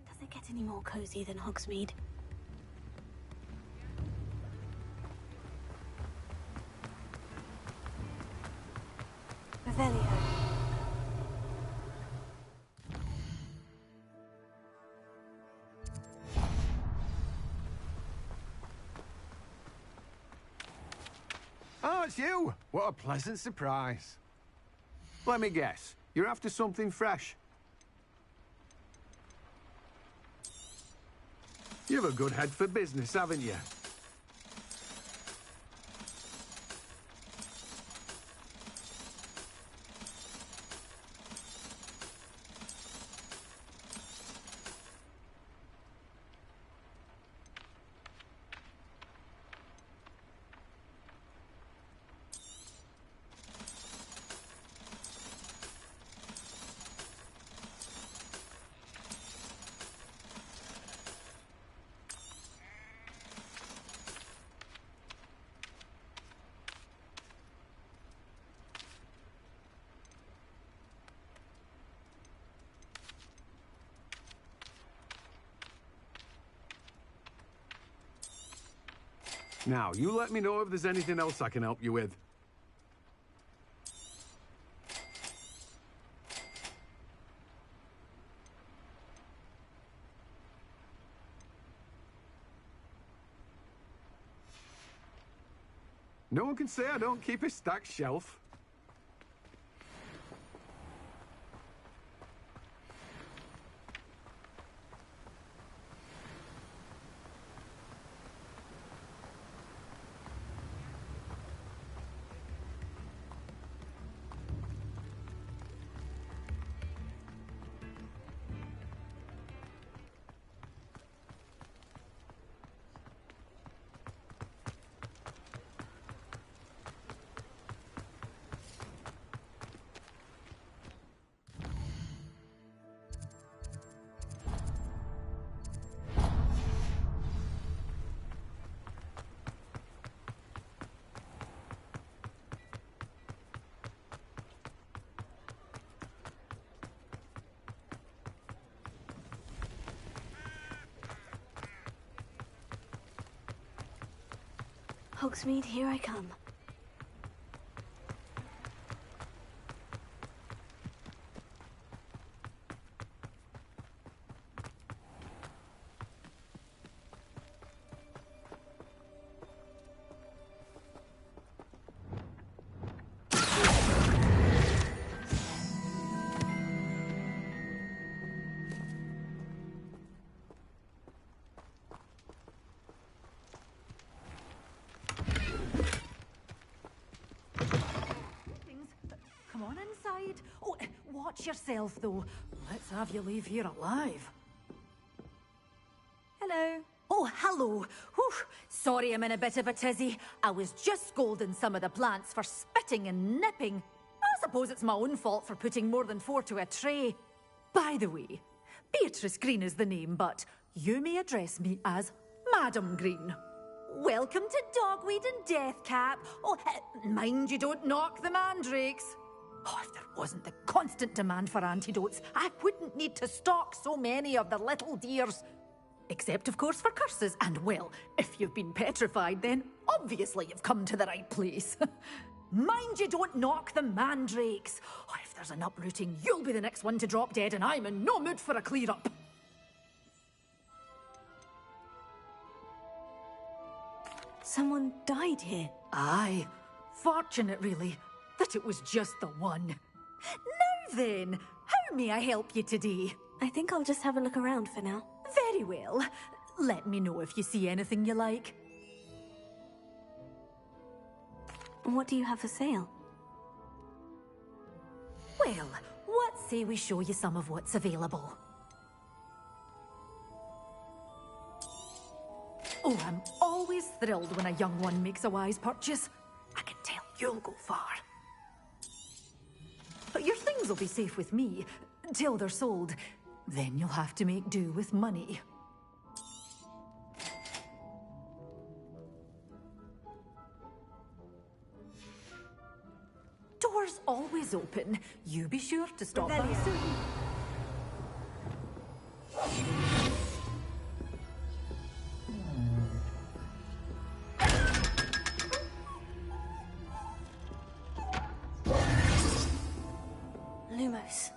Does it get any more cozy than Hogsmeade? Revelio. Oh, it's you! What a pleasant surprise. Let me guess, you're after something fresh. You have a good head for business, haven't you? Now, you let me know if there's anything else I can help you with. No one can say I don't keep a stacked shelf. Hogsmeade, here I come. on inside. Oh, watch yourself, though. Let's have you leave here alive. Hello. Oh, hello. Whew. Sorry I'm in a bit of a tizzy. I was just scolding some of the plants for spitting and nipping. I suppose it's my own fault for putting more than 4 to a tray. By the way, Beatrice Green is the name, but you may address me as Madam Green. Welcome to Dogweed and Deathcap. Oh, mind you don't knock the mandrakes. Oh, if there wasn't the constant demand for antidotes, I wouldn't need to stock so many of the little dears. Except, of course, for curses. And, well, if you've been petrified, then obviously you've come to the right place. Mind you don't knock the mandrakes. Oh, if there's an uprooting, you'll be the next one to drop dead, and I'm in no mood for a clear-up. Someone died here. Aye. Fortunate, really, that it was just the one. Now then, how may I help you today? I think I'll just have a look around for now. Very well. Let me know if you see anything you like. What do you have for sale? Well, what say we show you some of what's available? Oh, I'm always thrilled when a young one makes a wise purchase. I can tell you'll go far. But your things will be safe with me, till they're sold. Then you'll have to make do with money. Doors always open. You be sure to stop by soon. Lumos.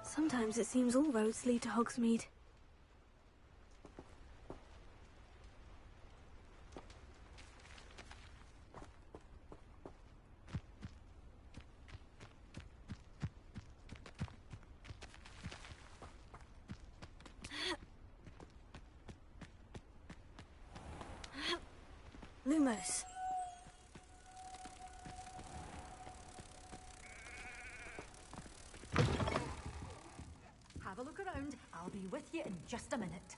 Sometimes it seems all roads lead to Hogsmeade. Lumos. Have a look around. I'll be with you in just a minute.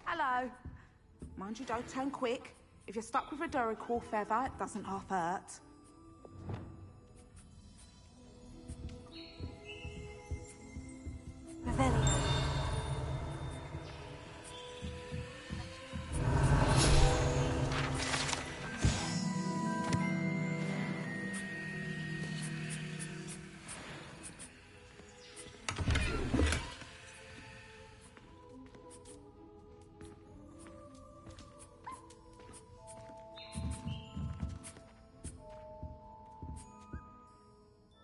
Hello. Mind you don't turn quick. If you're stuck with a Duracell feather, it doesn't half hurt. Revelio.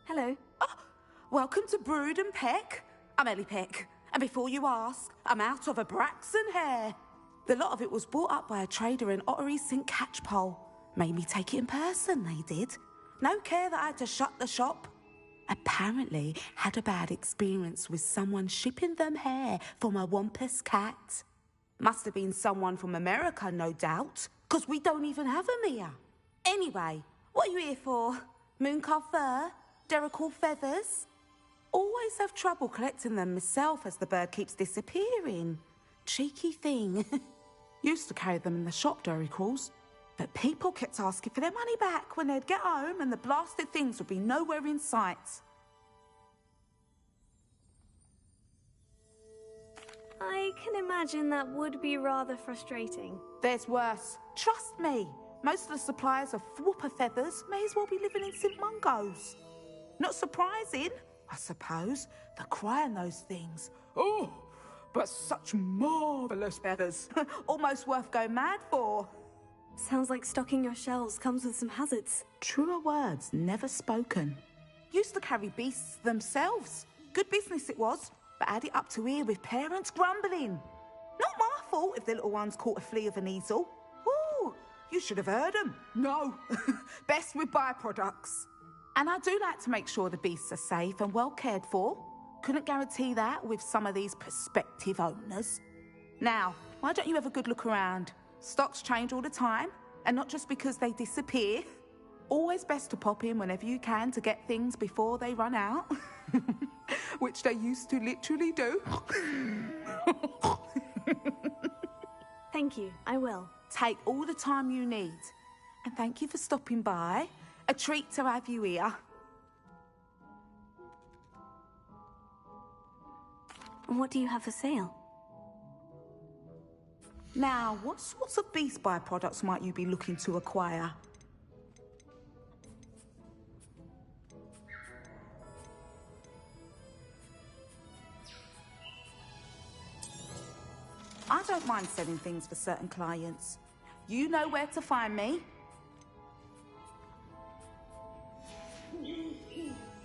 Hello. Oh, welcome to Brood and Peck. I'm Ellie Peck. And before you ask, I'm out of a Braxton hair. The lot of it was bought up by a trader in Ottery St. Catchpole. Made me take it in person, they did. No care that I had to shut the shop. Apparently had a bad experience with someone shipping them hair for my Wampus cat. Must have been someone from America, no doubt, because we don't even have them here. Anyway, what are you here for? Mooncarved fur? Duracell feathers? Always have trouble collecting them myself as the bird keeps disappearing. Cheeky thing. Used to carry them in the shop, Duracells. But people kept asking for their money back when they'd get home and the blasted things would be nowhere in sight. I can imagine that would be rather frustrating. There's worse. Trust me. Most of the suppliers of Thwopper feathers may as well be living in St Mungo's. Not surprising, I suppose, the cry on those things. Oh, but such marvellous feathers. Almost worth going mad for. Sounds like stocking your shelves comes with some hazards. Truer words never spoken. Used to carry beasts themselves. Good business it was, but add it up to here with parents grumbling. Not my fault if the little ones caught a flea of an easel. Ooh, you should have heard them. No, best with byproducts. And I do like to make sure the beasts are safe and well cared for. Couldn't guarantee that with some of these prospective owners. Now, why don't you have a good look around? Stocks change all the time, and not just because they disappear. Always best to pop in whenever you can to get things before they run out. Which they used to literally do. Thank you, I will. Take all the time you need. And thank you for stopping by. A treat to have you here. What do you have for sale? Now, what sorts of beast byproducts might you be looking to acquire? I don't mind selling things for certain clients. You know where to find me.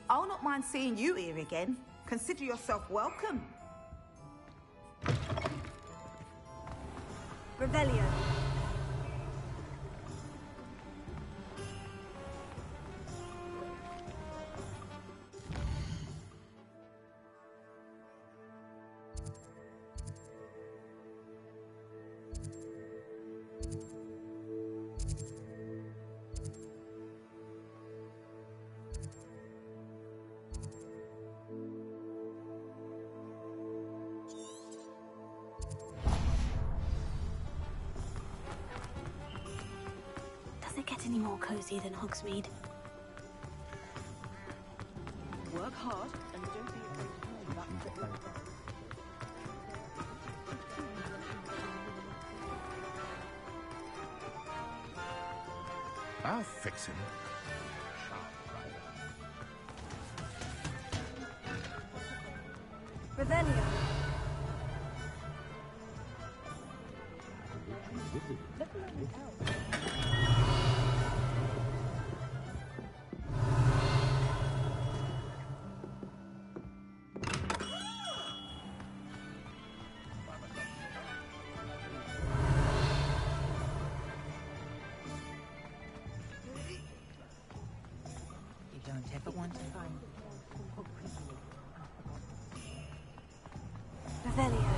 I'll not mind seeing you here again. Consider yourself welcome. Revelio. Does it get any more cozy than Hogsmeade? Work hard and don't be afraid to turn back. I'll fix him. Revelio. You don't ever want to find Revelio.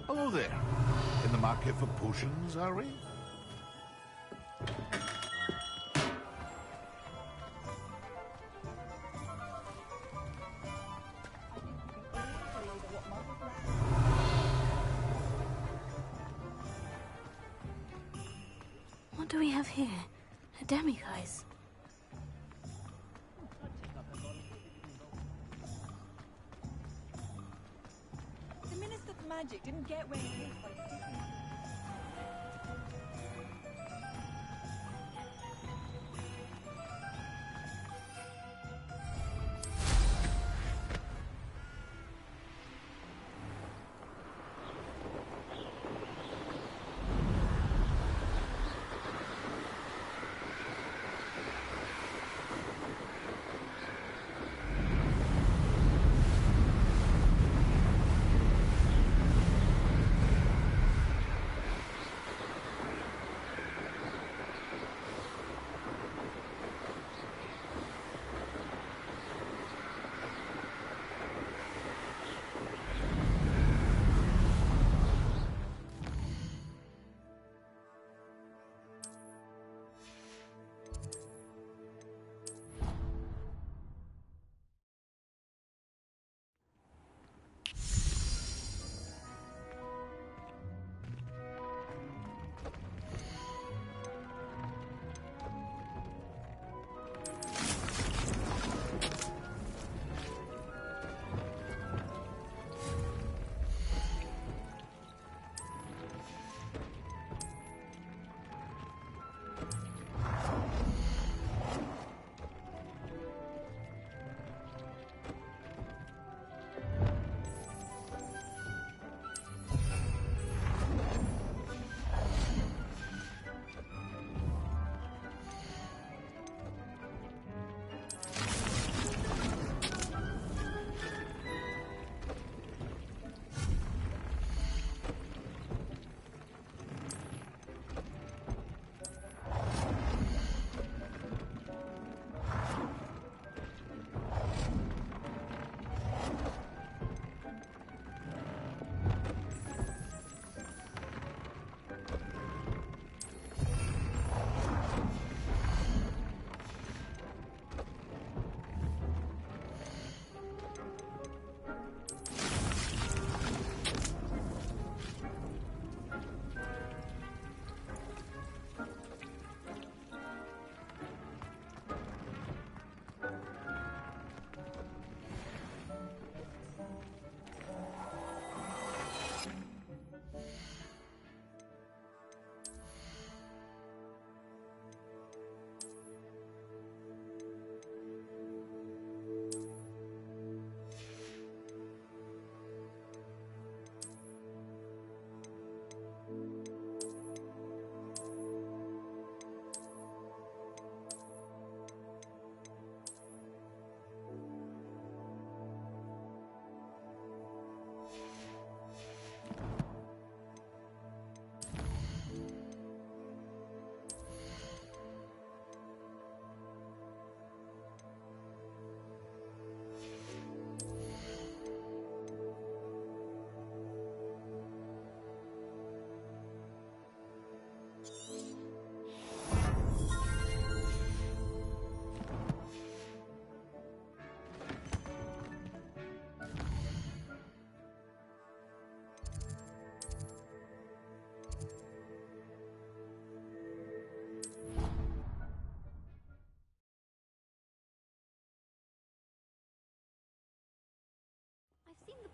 Hello there. In the market for potions, are we? What do we have here? A demiguise. The Minister for Magic didn't get where he is.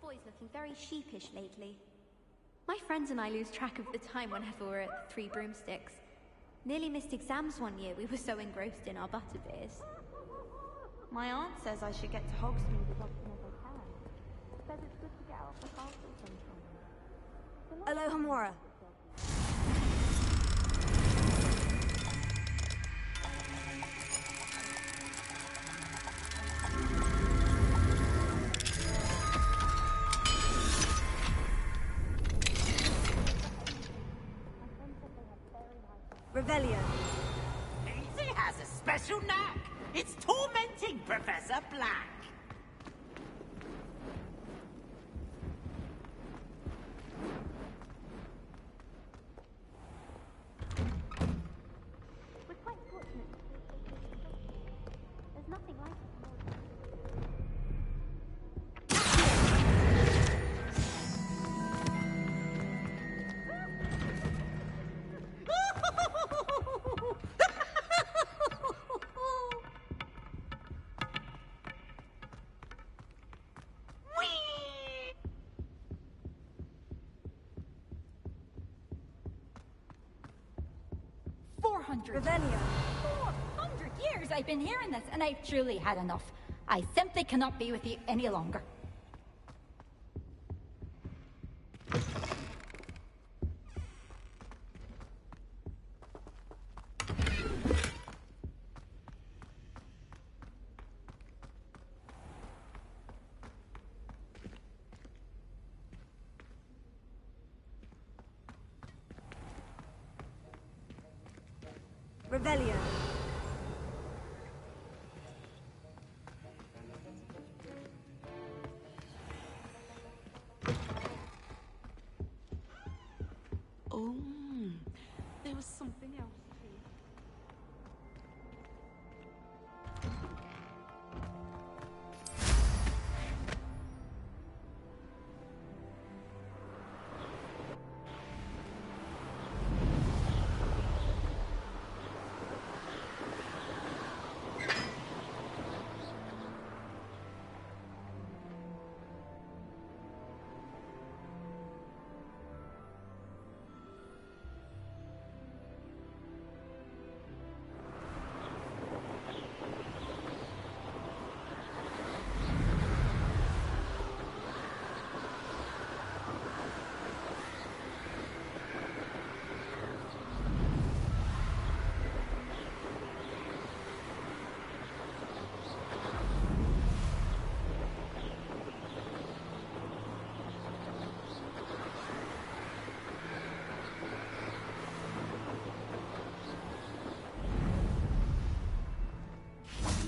boys looking very sheepish lately. My friends and I lose track of the time whenever we're at the Three Broomsticks. Nearly missed exams one year, we were so engrossed in our butterbeers. My aunt says I should get to Hogsmeade as often as I can. Says it's good to get out of the castle sometimes. Aloha Mora. Revelio. Easy has a special knack. It's tormenting Professor Black. We're quite fortunate. There's nothing like it. Revelio. 400 years I've been hearing this, and I've truly had enough. I simply cannot be with you any longer. Revelio. Oh, there was something else too.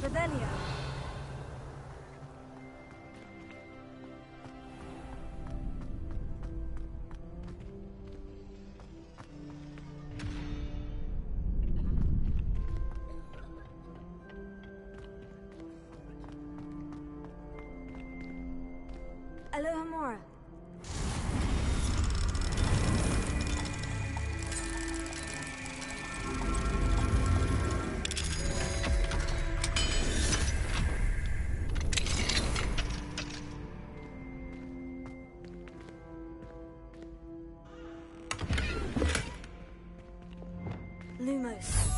Revelio. Aloha Mora. Lumos.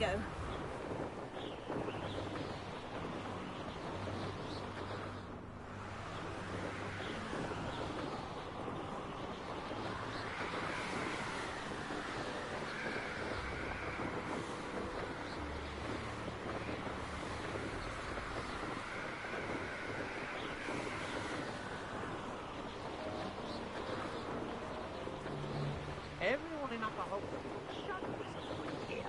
go. Everyone in Upper Hogwarts, shut this here.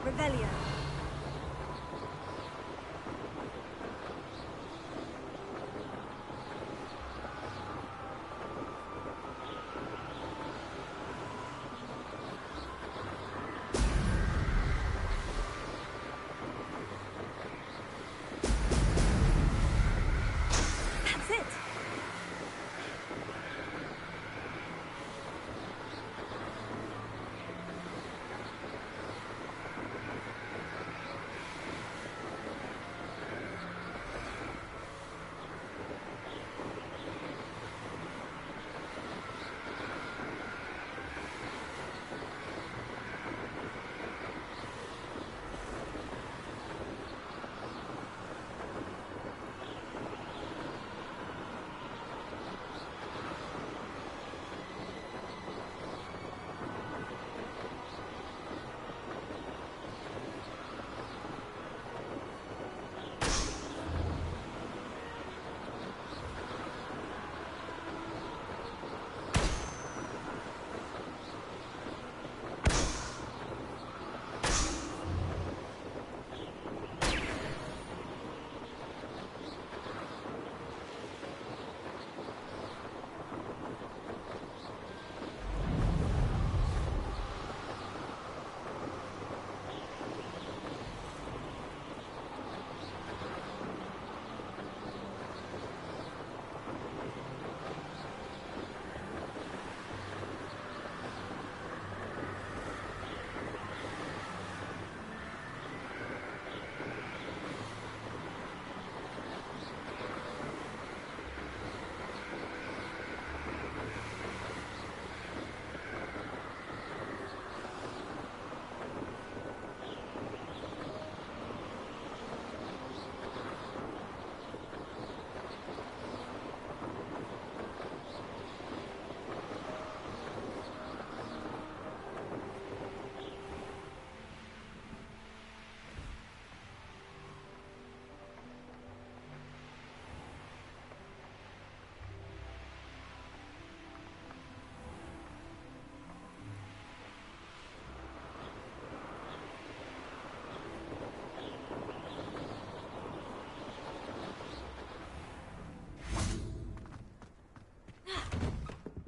Revelio. That's it.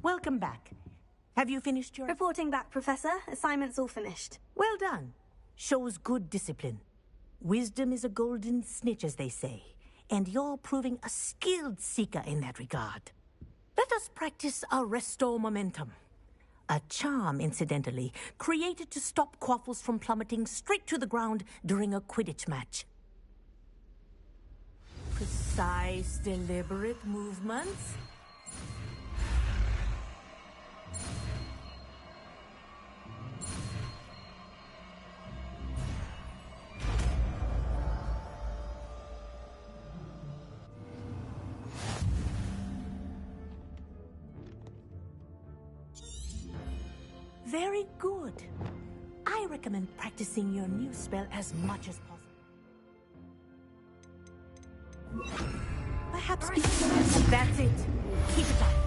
Welcome back. Have you finished your... Reporting back, Professor. Assignment's all finished. Well done. Shows good discipline. Wisdom is a golden snitch, as they say, and you're proving a skilled seeker in that regard. Let us practice our Restore Momentum. A charm, incidentally, created to stop Quaffles from plummeting straight to the ground during a Quidditch match. Precise, deliberate movements. Very good. I recommend practicing your new spell as much as possible. Perhaps... That's it. Keep it up.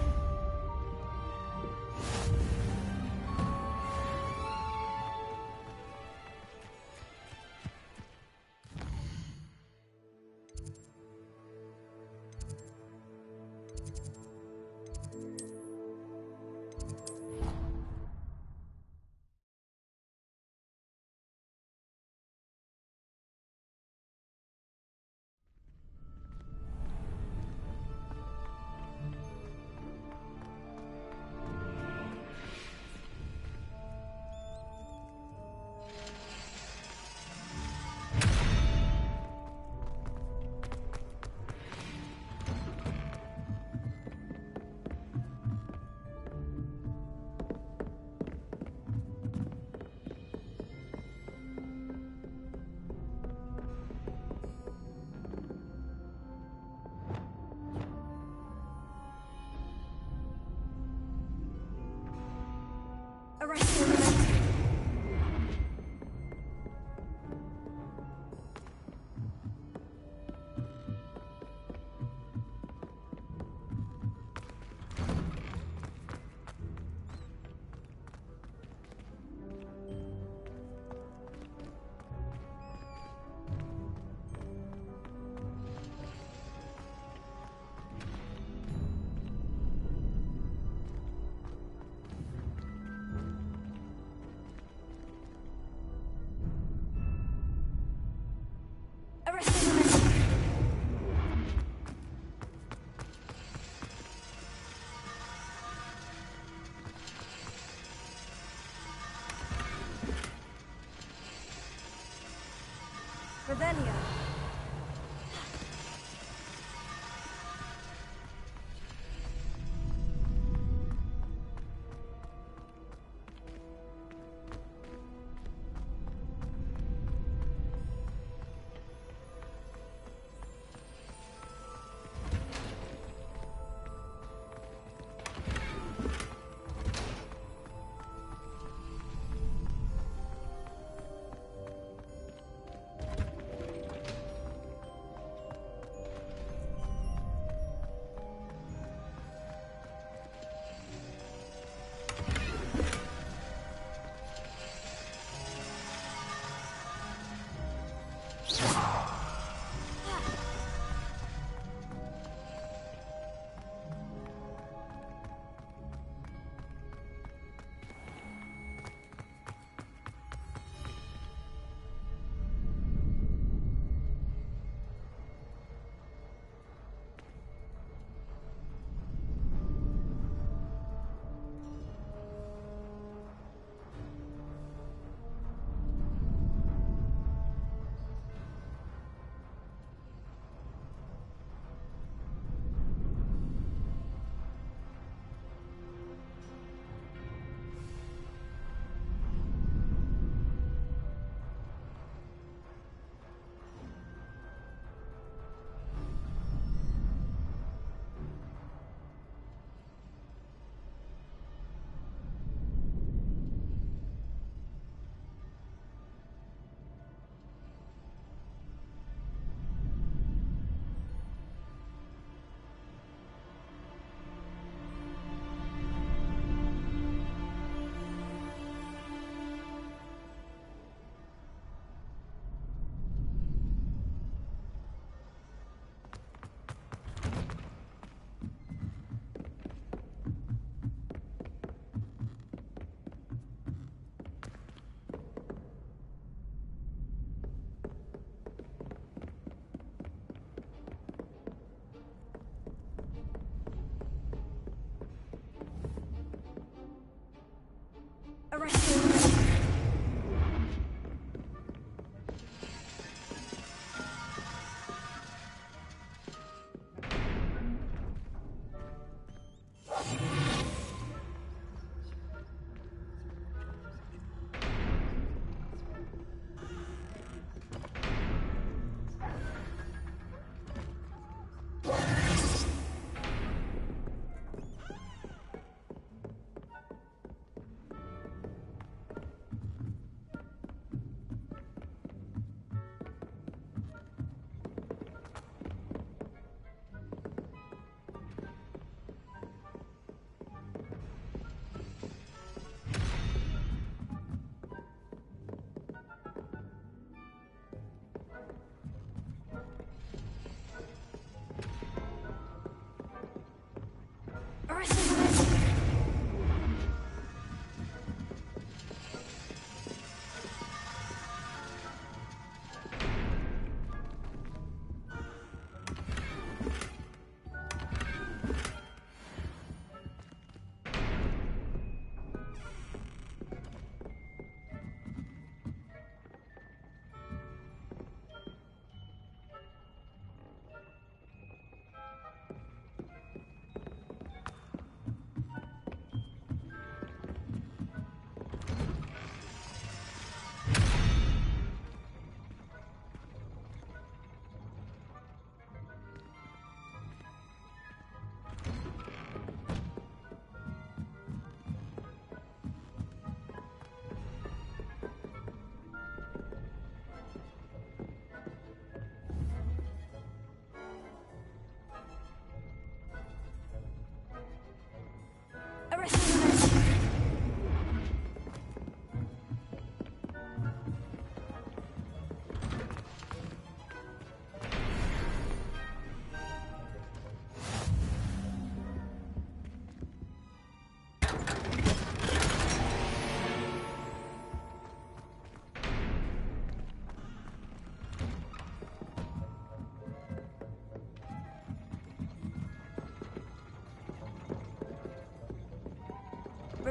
Revelio.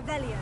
Revelio.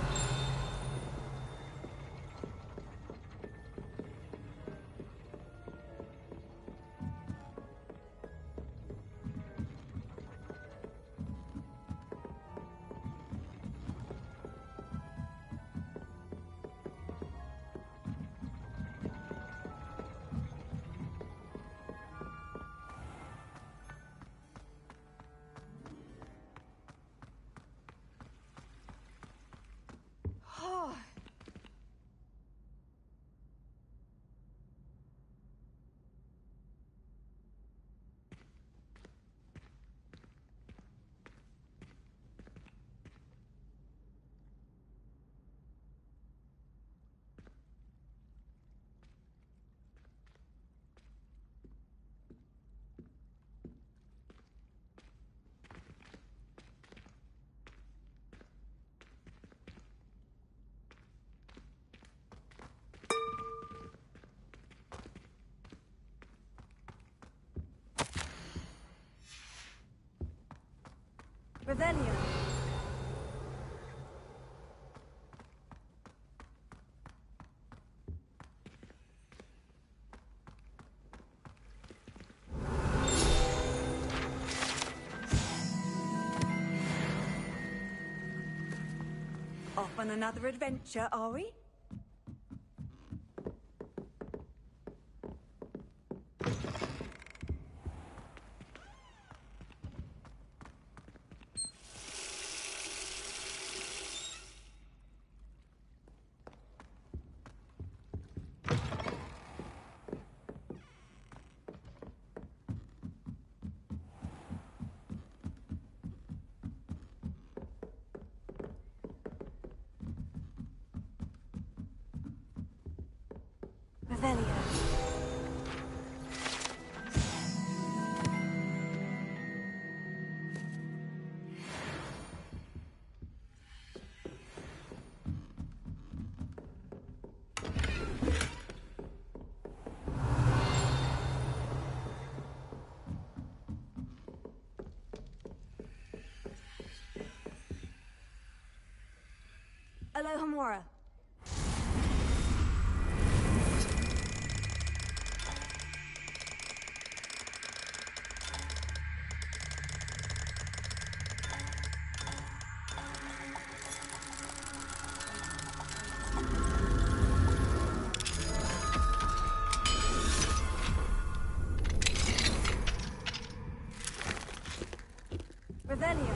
Revelio. Off on another adventure, are we? Revelio. Alohomora. Revelio.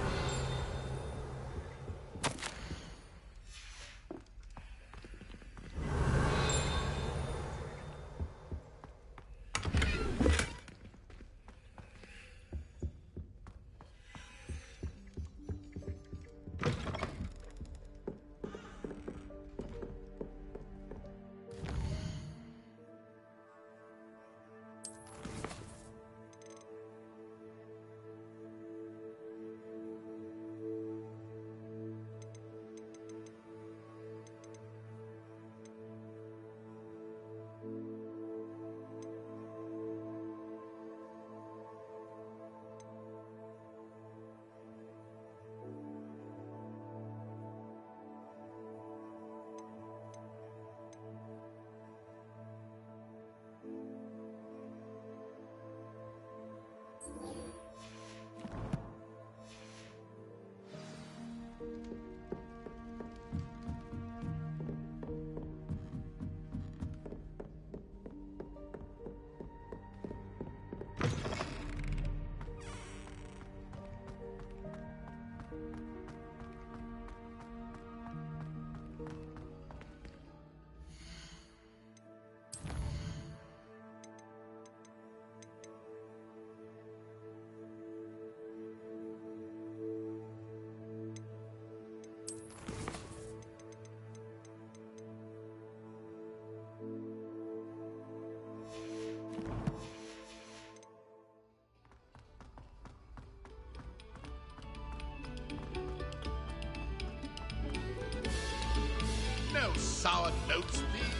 No sour notes, please.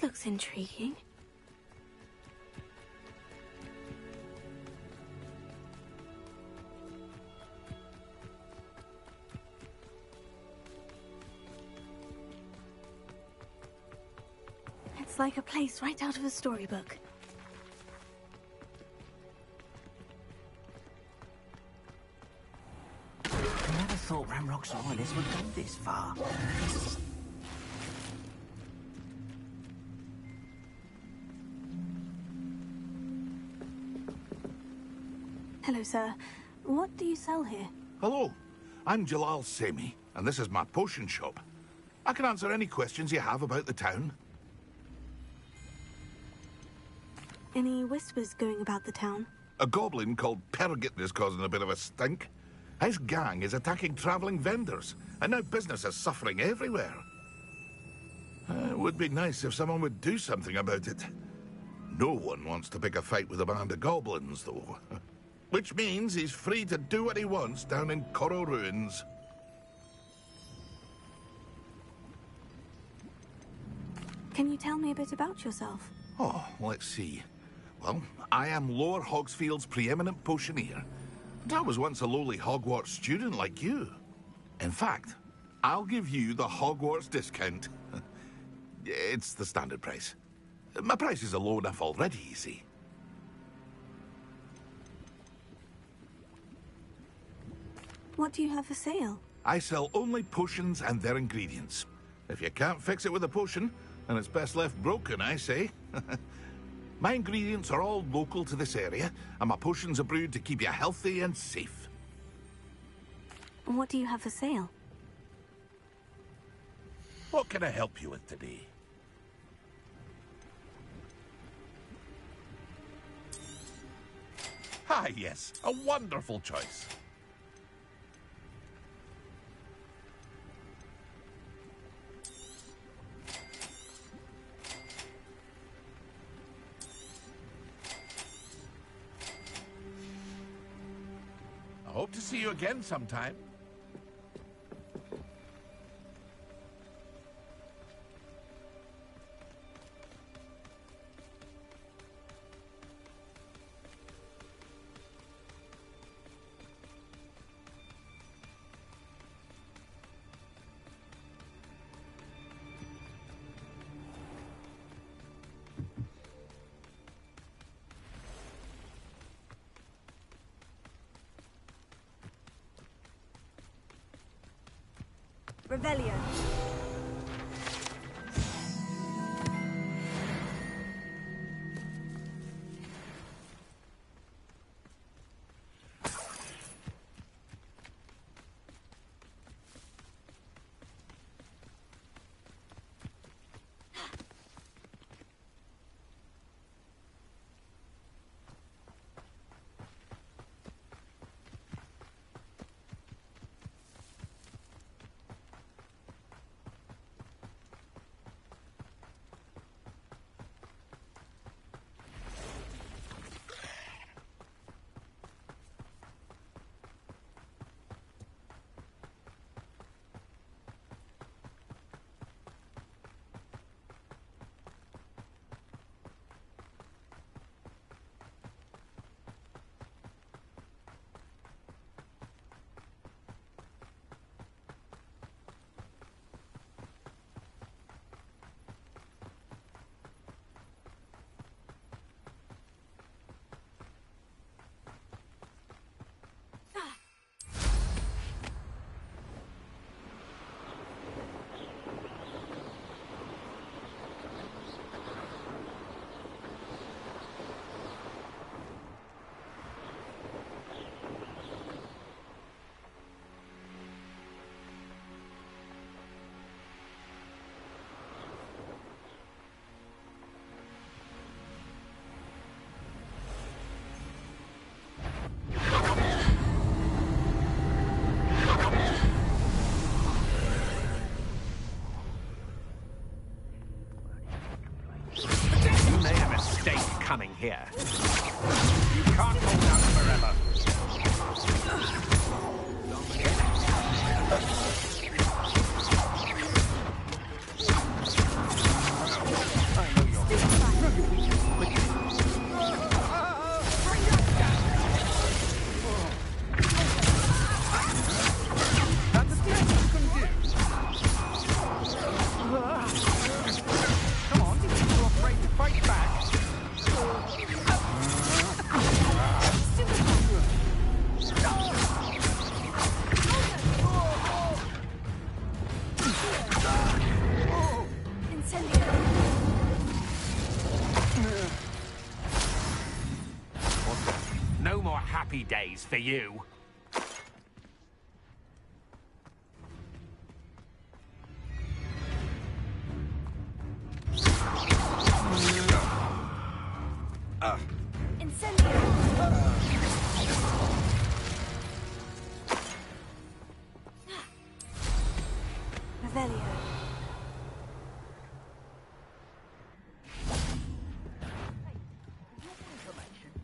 This looks intriguing. It's like a place right out of a storybook. I never thought Ramrock's royalists would go this far. Hello, sir. What do you sell here? Hello, I'm Jalal Semi, and this is my potion shop. I can answer any questions you have about the town. Any whispers going about the town? A goblin called Pergit is causing a bit of a stink. His gang is attacking travelling vendors, and now business is suffering everywhere. It would be nice if someone would do something about it. No one wants to pick a fight with a band of goblins, though. Which means he's free to do what he wants down in Coral Ruins. Can you tell me a bit about yourself? Oh, let's see. Well, I am Lower Hogsfield's preeminent potioneer. And I was once a lowly Hogwarts student like you. In fact, I'll give you the Hogwarts discount. It's the standard price. My prices are low enough already, you see. What do you have for sale? I sell only potions and their ingredients. If you can't fix it with a potion, then it's best left broken, I say. My ingredients are all local to this area, and my potions are brewed to keep you healthy and safe. What do you have for sale? What can I help you with today? Ah, yes, a wonderful choice. I hope to see you again sometime. Revelio. Coming here. You can't hold out forever. I'm days for you. Revelio.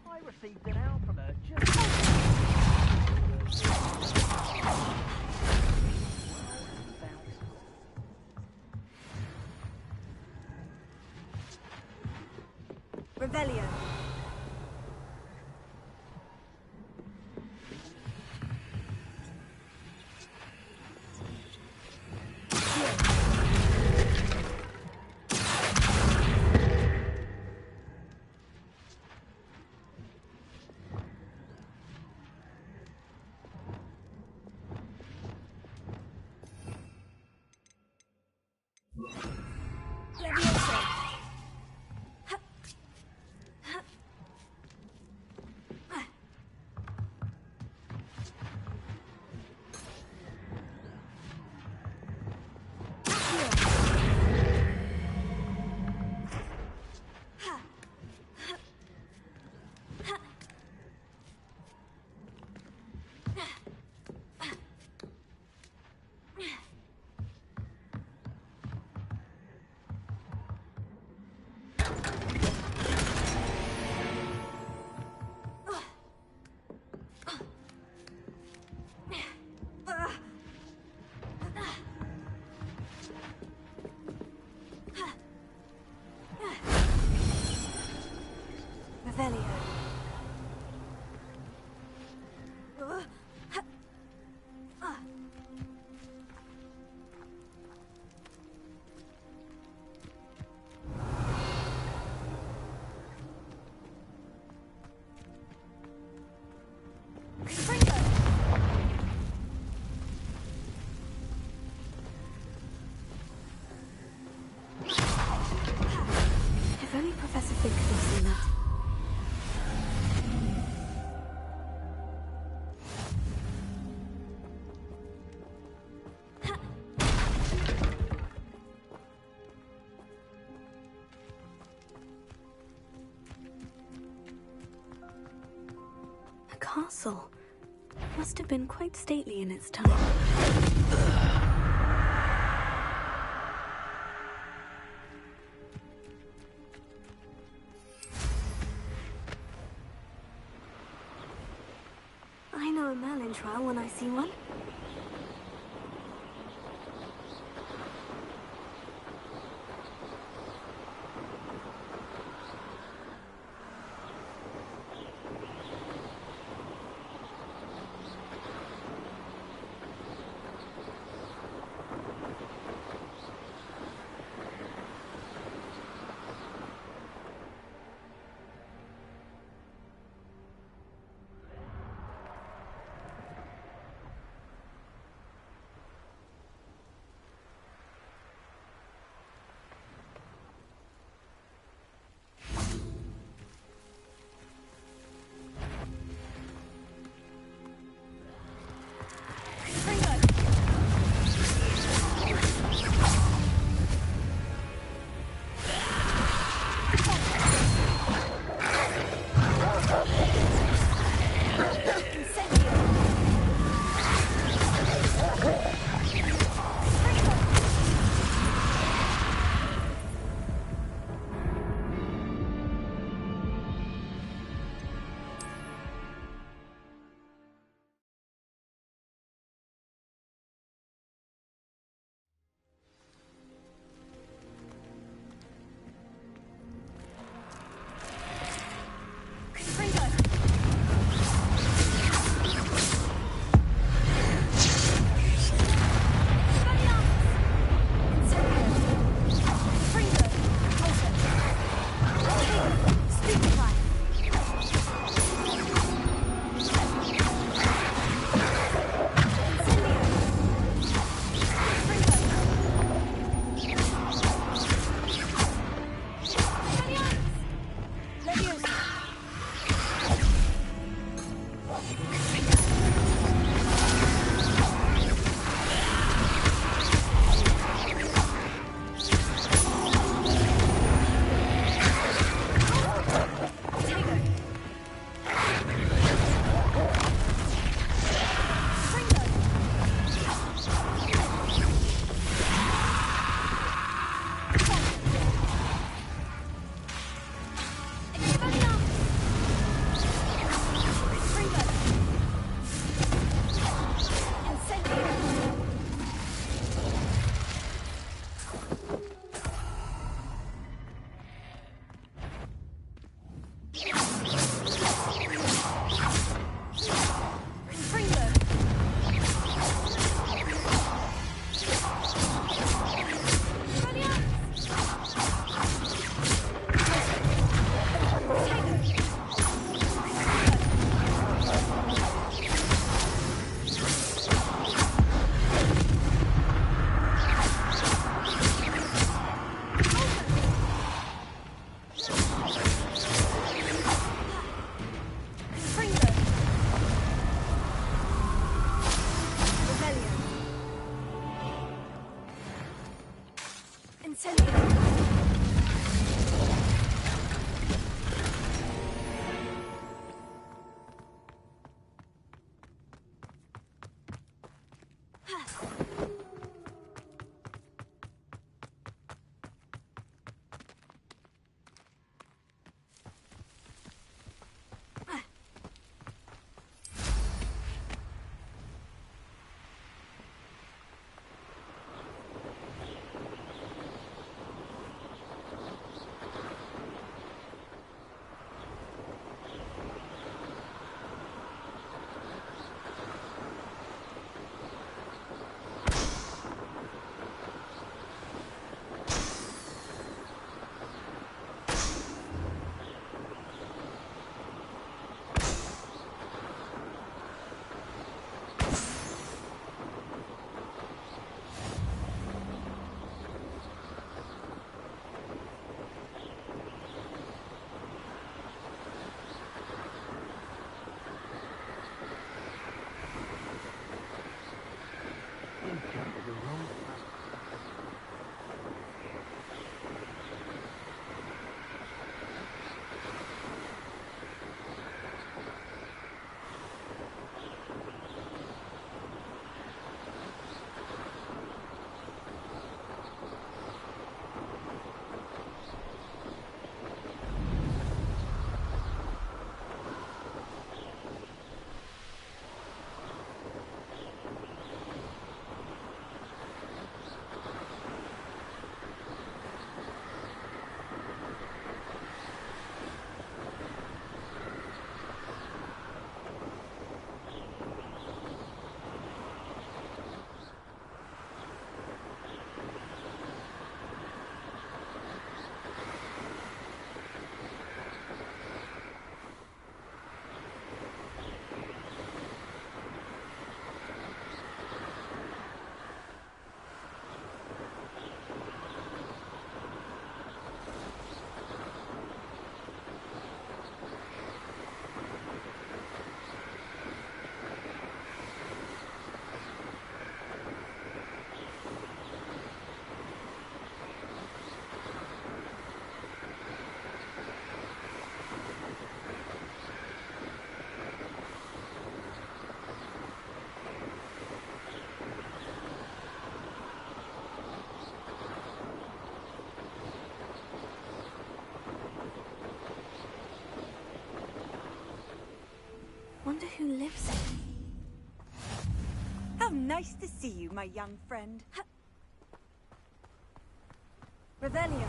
I received an out from her Revelio. Revelio. If only Professor Fig could have seen that. A castle. Must have been quite stately in its time. I know a Merlin trial when I see one. continue. Wonder who lives here. How nice to see you, my young friend. Revelio.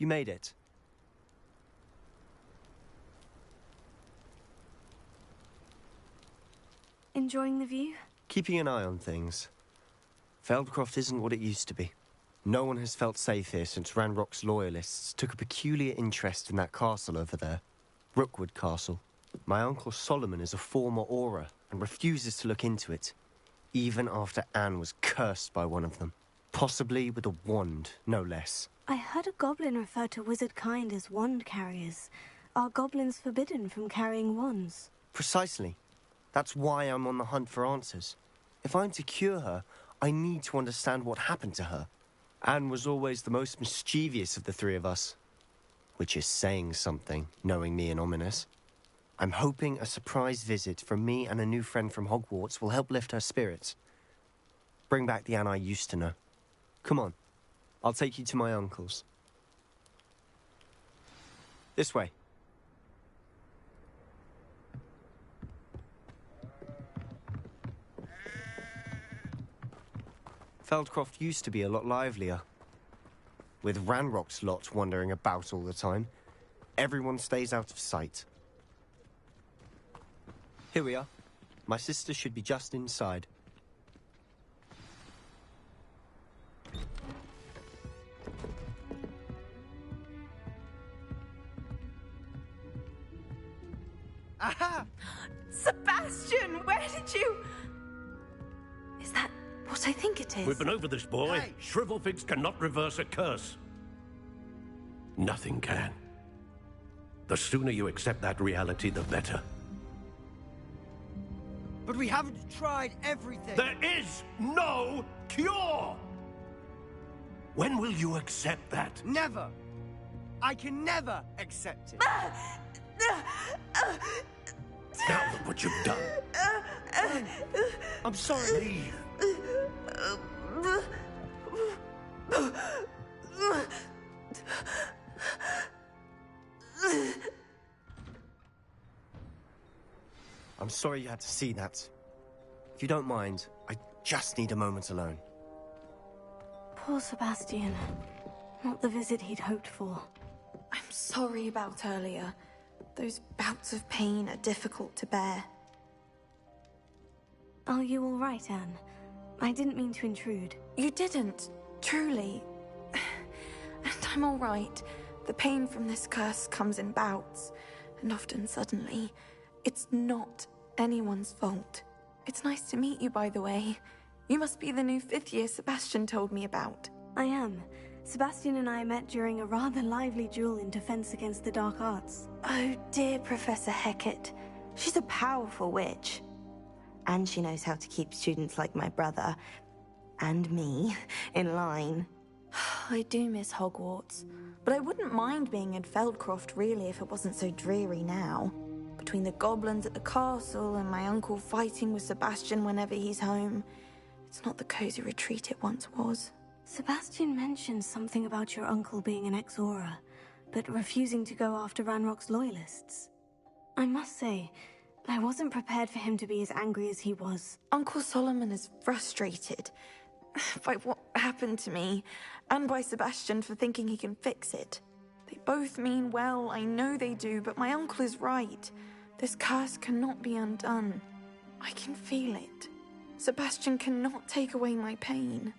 You made it. Enjoying the view? Keeping an eye on things. Feldcroft isn't what it used to be. No one has felt safe here since Ranrock's loyalists took a peculiar interest in that castle over there. Rookwood Castle. My uncle Solomon is a former Auror and refuses to look into it, even after Anne was cursed by one of them. Possibly with a wand, no less. I heard a goblin refer to wizard kind as wand carriers. Are goblins forbidden from carrying wands? Precisely. That's why I'm on the hunt for answers. If I'm to cure her, I need to understand what happened to her. Anne was always the most mischievous of the three of us. Which is saying something, knowing me and Ominous. I'm hoping a surprise visit from me and a new friend from Hogwarts will help lift her spirits. Bring back the Anne I used to know. Come on. I'll take you to my uncle's. This way. Feldcroft used to be a lot livelier. With Ranrock's lot wandering about all the time, everyone stays out of sight. Here we are. My sister should be just inside. Aha! Sebastian, where did you... Is that what I think it is? We've been over this, boy. Hey. Shrivelfigs cannot reverse a curse. Nothing can. The sooner you accept that reality, the better. But we haven't tried everything. There is no cure! When will you accept that? Never. I can never accept it. Now look what you've done. I'm sorry. Leave. I'm sorry you had to see that. If you don't mind, I just need a moment alone. Poor Sebastian. Not the visit he'd hoped for. I'm sorry about earlier. Those bouts of pain are difficult to bear. Are you all right, Anne? I didn't mean to intrude. You didn't, truly. And I'm all right. The pain from this curse comes in bouts, and often suddenly. It's not anyone's fault. It's nice to meet you, by the way. You must be the new 5th year Sebastian told me about. I am. Sebastian and I met during a rather lively duel in defense against the dark arts. Oh dear, Professor Hecat. She's a powerful witch. And she knows how to keep students like my brother, and me, in line. I do miss Hogwarts, but I wouldn't mind being in Feldcroft really if it wasn't so dreary now. Between the goblins at the castle and my uncle fighting with Sebastian whenever he's home, it's not the cozy retreat it once was. Sebastian mentioned something about your uncle being an ex-Auror, but refusing to go after Ranrock's loyalists. I must say, I wasn't prepared for him to be as angry as he was. Uncle Solomon is frustrated by what happened to me, and by Sebastian for thinking he can fix it. They both mean well, I know they do, but my uncle is right. This curse cannot be undone. I can feel it. Sebastian cannot take away my pain.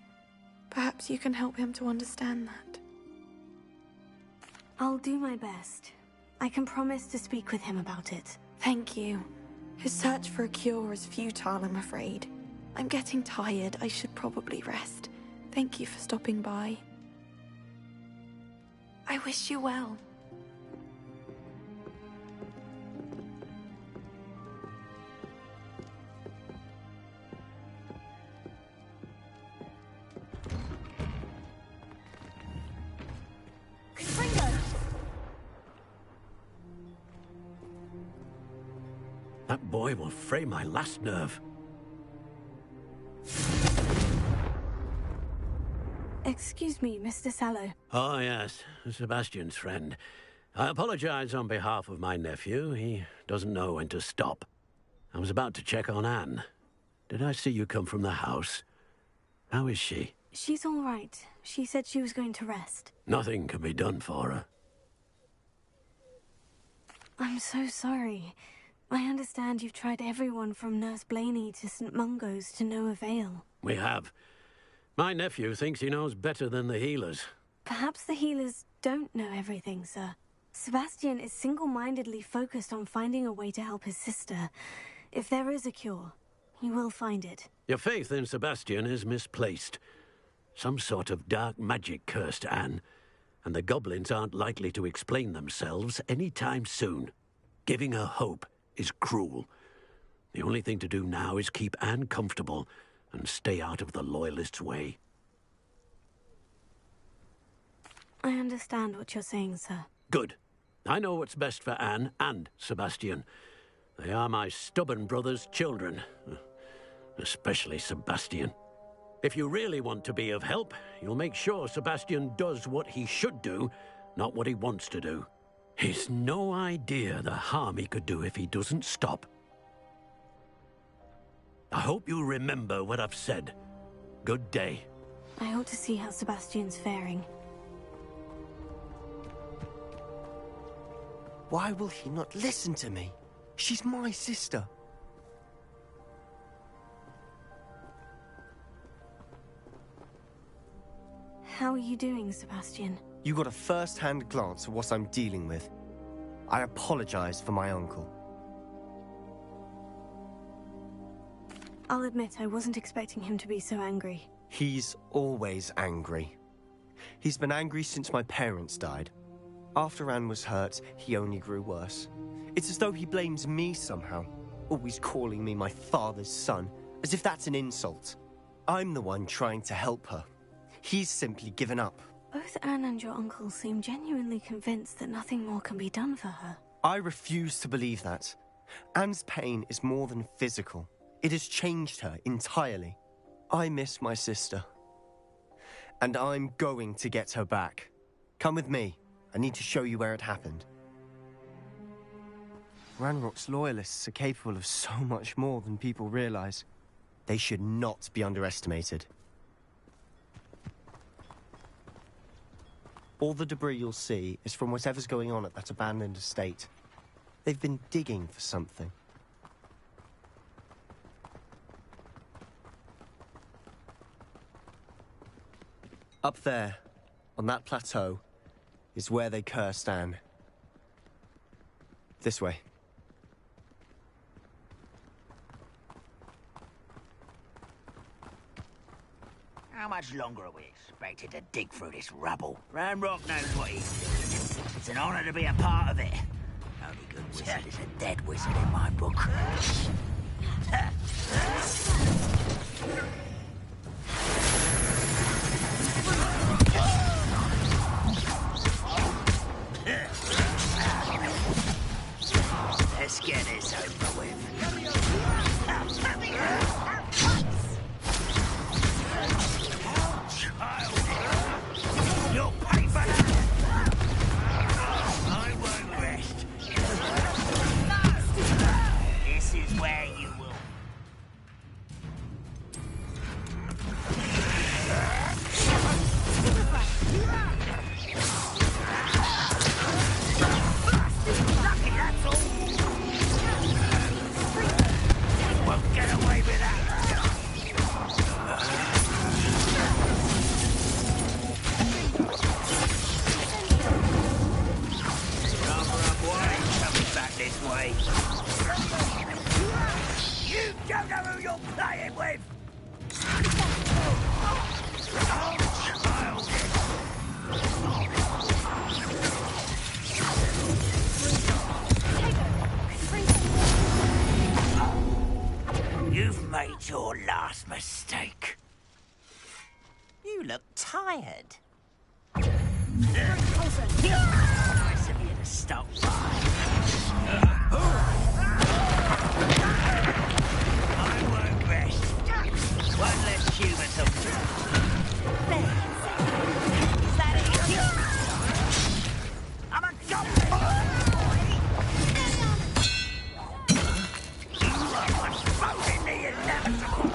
Perhaps you can help him to understand that. I'll do my best. I can promise to speak with him about it. Thank you. His search for a cure is futile, I'm afraid. I'm getting tired. I should probably rest. Thank you for stopping by. I wish you well. That boy will fray my last nerve. Excuse me, Mr. Sallow. Oh, yes, Sebastian's friend. I apologize on behalf of my nephew. He doesn't know when to stop. I was about to check on Anne. Did I see you come from the house? How is she? She's all right. She said she was going to rest. Nothing can be done for her. I'm so sorry. I understand you've tried everyone from Nurse Blaney to St. Mungo's to no avail. We have. My nephew thinks he knows better than the healers. Perhaps the healers don't know everything, sir. Sebastian is single-mindedly focused on finding a way to help his sister. If there is a cure, he will find it. Your faith in Sebastian is misplaced. Some sort of dark magic cursed Anne, and the goblins aren't likely to explain themselves anytime soon. Giving her hope is cruel. The only thing to do now is keep Anne comfortable and stay out of the Loyalists' way. I understand what you're saying, sir. Good. I know what's best for Anne and Sebastian. They are my stubborn brother's children. Especially Sebastian. If you really want to be of help, you'll make sure Sebastian does what he should do, not what he wants to do. He's no idea the harm he could do if he doesn't stop. I hope you remember what I've said. Good day. I ought to see how Sebastian's faring. Why will he not listen to me? She's my sister. How are you doing, Sebastian? You got a first-hand glance at what I'm dealing with. I apologize for my uncle. I'll admit I wasn't expecting him to be so angry. He's always angry. He's been angry since my parents died. After Anne was hurt, he only grew worse. It's as though he blames me somehow, always calling me my father's son, as if that's an insult. I'm the one trying to help her. He's simply given up. Both Anne and your uncle seem genuinely convinced that nothing more can be done for her. I refuse to believe that. Anne's pain is more than physical. It has changed her entirely. I miss my sister. And I'm going to get her back. Come with me. I need to show you where it happened. Ranrock's loyalists are capable of so much more than people realize. They should not be underestimated. All the debris you'll see is from whatever's going on at that abandoned estate. They've been digging for something. Up there, on that plateau, is where they cursed Anne. This way. How much longer are we expected to dig through this rubble? Ranrock knows what he's doing. It's an honor to be a part of it. Only good wizard is a dead wizard in my book. Let's get this over with. You'll pay for that! I won't rest. This is where you will. Lucky, that's all. Won't get away with that. This way. You don't know who you're playing with! You've made your last mistake. You look tired. Nice of you to stop by. I won't rest. One less human to... There. Is that it? I'm a goblin! You are postponing the inevitable!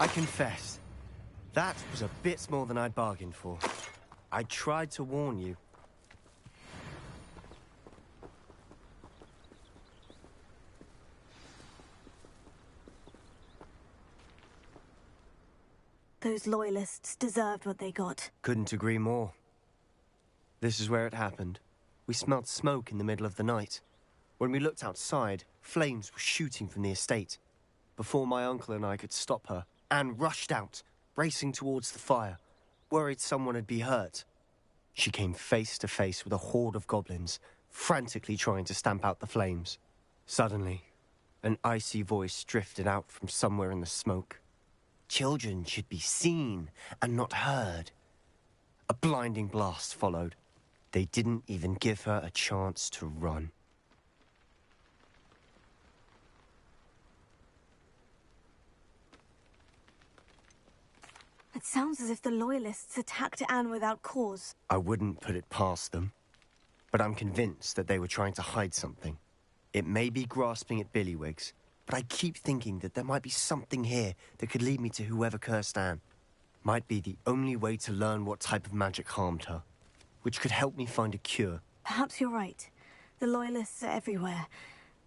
I confess, that was a bit more than I'd bargained for. I tried to warn you. Those loyalists deserved what they got. Couldn't agree more. This is where it happened. We smelled smoke in the middle of the night. When we looked outside, flames were shooting from the estate. Before my uncle and I could stop her, Anne rushed out, racing towards the fire. worried someone would be hurt. She came face to face with a horde of goblins, frantically trying to stamp out the flames. Suddenly, an icy voice drifted out from somewhere in the smoke. Children should be seen and not heard. A blinding blast followed. They didn't even give her a chance to run. It sounds as if the Loyalists attacked Anne without cause. I wouldn't put it past them, but I'm convinced that they were trying to hide something. It may be grasping at Billywigs, but I keep thinking that there might be something here that could lead me to whoever cursed Anne. Might be the only way to learn what type of magic harmed her, which could help me find a cure. Perhaps you're right. The Loyalists are everywhere,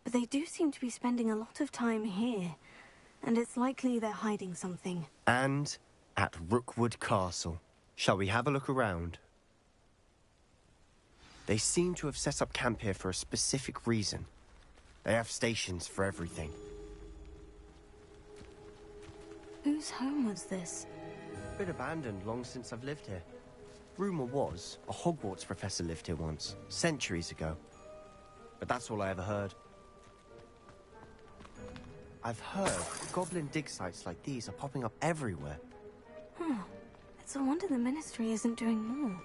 but they do seem to be spending a lot of time here, and it's likely they're hiding something. And at Rookwood Castle. Shall we have a look around? They seem to have set up camp here for a specific reason. They have stations for everything. Whose home was this? Been abandoned long since I've lived here. Rumor was a Hogwarts professor lived here once, centuries ago. But that's all I ever heard. I've heard goblin dig sites like these are popping up everywhere. It's a wonder the Ministry isn't doing more.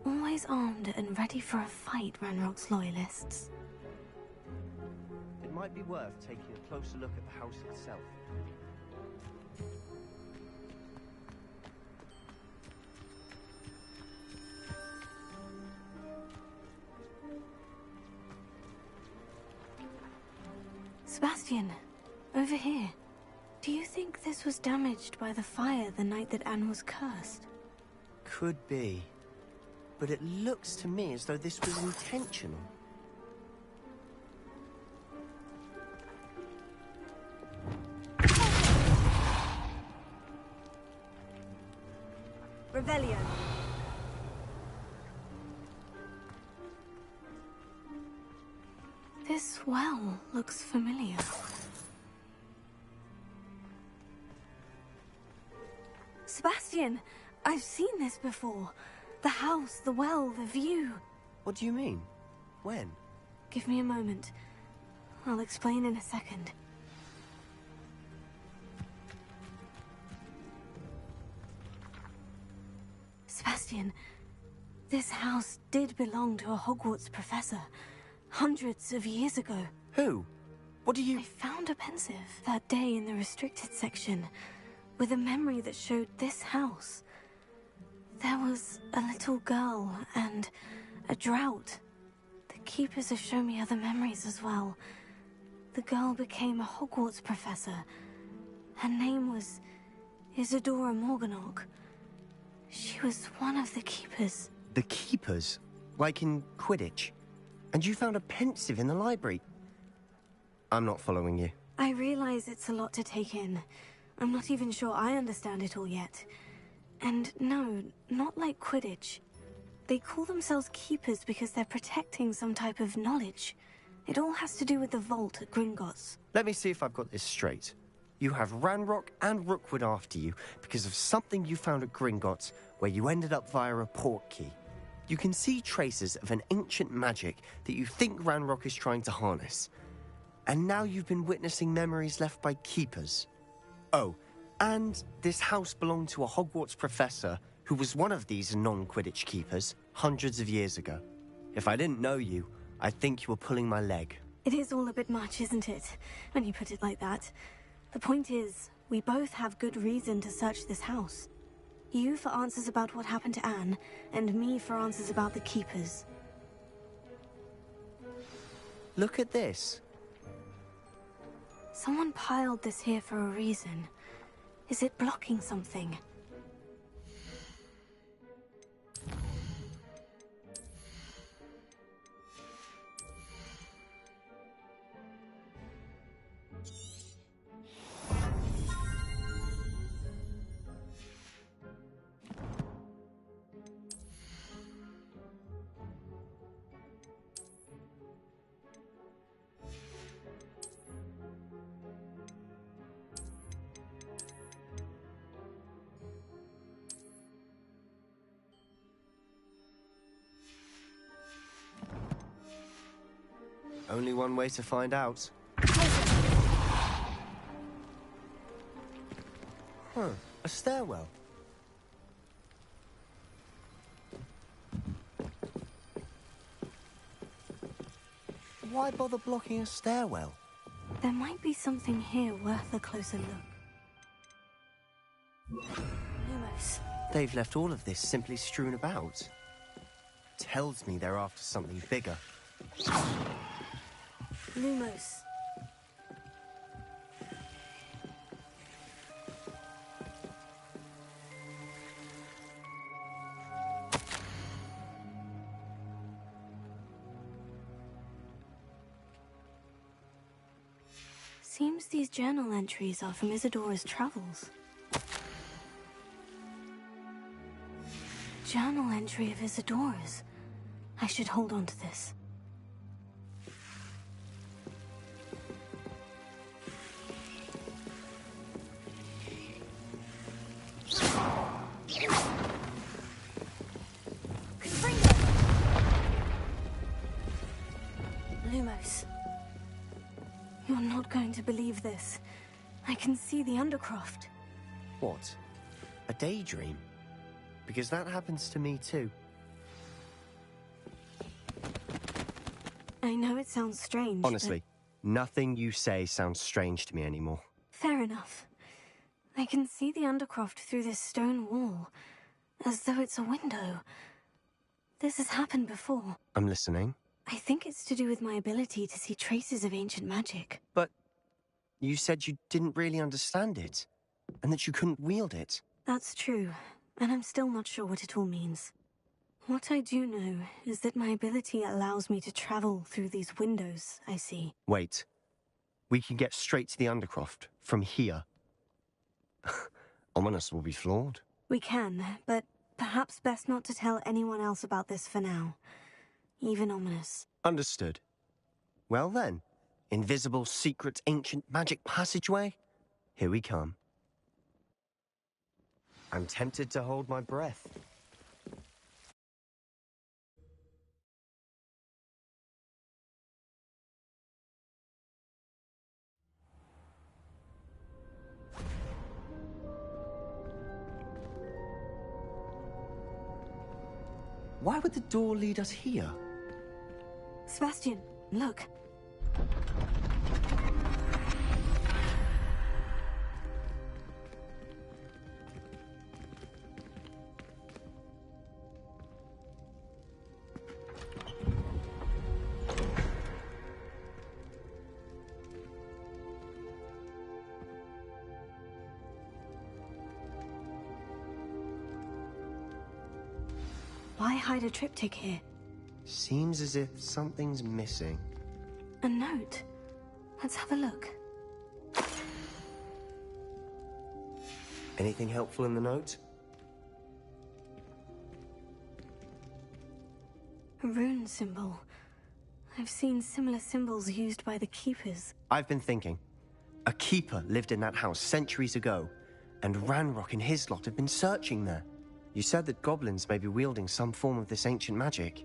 Always armed and ready for a fight, Ranrock's Loyalists. It might be worth taking a closer look at the house itself. Sebastian, over here. Do you think this was damaged by the fire the night that Anne was cursed? Could be. But it looks to me as though this was intentional. Revelio. This well looks familiar. Sebastian, I've seen this before. The house, the well, the view. What do you mean? When? Give me a moment. I'll explain in a second. Sebastian, this house did belong to a Hogwarts professor. Hundreds of years ago. Who? What do you... I found a pensive that day in the restricted section with a memory that showed this house. There was a little girl and a drought. The keepers have shown me other memories as well. The girl became a Hogwarts professor. Her name was Isadora Morganach. She was one of the keepers. The keepers? Like in Quidditch? And you found a pensive in the library? I'm not following you. I realize it's a lot to take in. I'm not even sure I understand it all yet. And no, not like Quidditch. They call themselves keepers because they're protecting some type of knowledge. It all has to do with the vault at Gringotts. Let me see if I've got this straight. You have Ranrock and Rookwood after you because of something you found at Gringotts where you ended up via a port key. You can see traces of an ancient magic that you think Ranrock is trying to harness. And now you've been witnessing memories left by keepers. Oh, and this house belonged to a Hogwarts professor who was one of these non-Quidditch keepers hundreds of years ago. If I didn't know you, I'd think you were pulling my leg. It is all a bit much, isn't it? When you put it like that. The point is, we both have good reason to search this house. You for answers about what happened to Anne, and me for answers about the keepers. Look at this. Someone piled this here for a reason. Is it blocking something? Only one way to find out. Huh, a stairwell. Why bother blocking a stairwell? There might be something here worth a closer look. Lumos. They've left all of this simply strewn about. Tells me they're after something bigger. Lumos. Seems these journal entries are from Isadora's travels. Journal entry of Isadora's. I should hold on to this. Lumos. You're not going to believe this. I can see the Undercroft. What? A daydream? Because that happens to me too. I know it sounds strange, Honestly, nothing you say sounds strange to me anymore. Fair enough. I can see the Undercroft through this stone wall, as though it's a window. This has happened before. I'm listening. I think it's to do with my ability to see traces of ancient magic. But you said you didn't really understand it, and that you couldn't wield it. That's true, and I'm still not sure what it all means. What I do know is that my ability allows me to travel through these windows I see. Wait. We can get straight to the Undercroft from here. Ominous will be floored. We can, but perhaps best not to tell anyone else about this for now. Even Ominous. Understood. Well then, invisible, secret, ancient magic passageway? Here we come. I'm tempted to hold my breath. Why would the door lead us here? Sebastian, look. Why hide a triptych here? Seems as if something's missing. A note. Let's have a look. Anything helpful in the note? A rune symbol. I've seen similar symbols used by the Keepers. I've been thinking. A keeper lived in that house centuries ago, and Ranrock and his lot have been searching there. You said that goblins may be wielding some form of this ancient magic.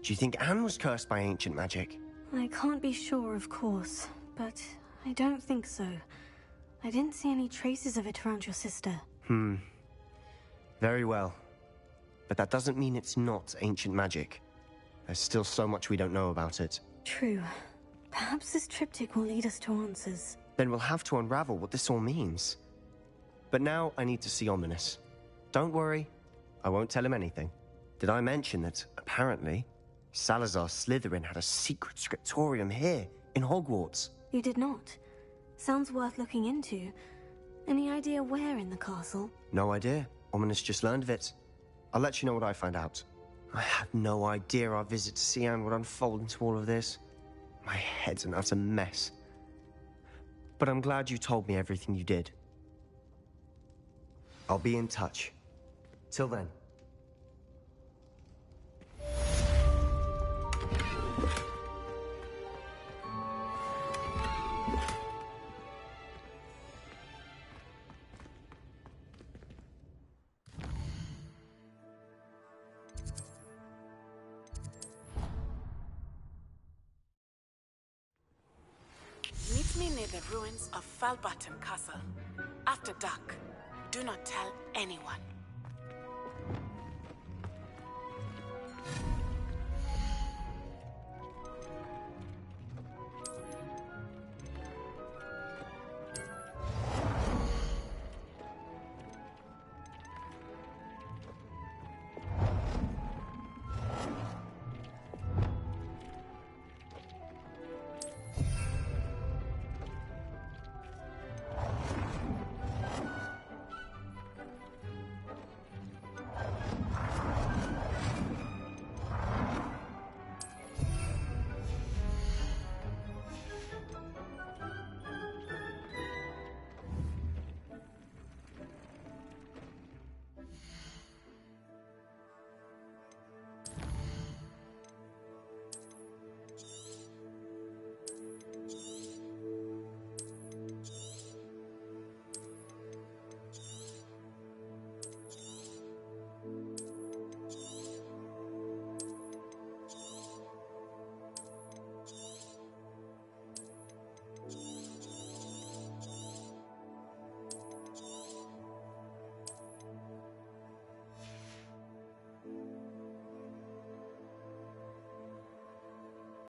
Do you think Anne was cursed by ancient magic? I can't be sure, of course, but I don't think so. I didn't see any traces of it around your sister. Very well. But that doesn't mean it's not ancient magic. There's still so much we don't know about it. True. Perhaps this triptych will lead us to answers. Then we'll have to unravel what this all means. But now I need to see Ominous. Don't worry, I won't tell him anything. Did I mention that, apparently, Salazar Slytherin had a secret scriptorium here, in Hogwarts? You did not. Sounds worth looking into. Any idea where in the castle? No idea. Ominous just learned of it. I'll let you know what I find out. I had no idea our visit to Cian would unfold into all of this. My head's an utter mess. But I'm glad you told me everything you did. I'll be in touch. Till then. the ruins of Falbutton Castle. After dark, do not tell anyone.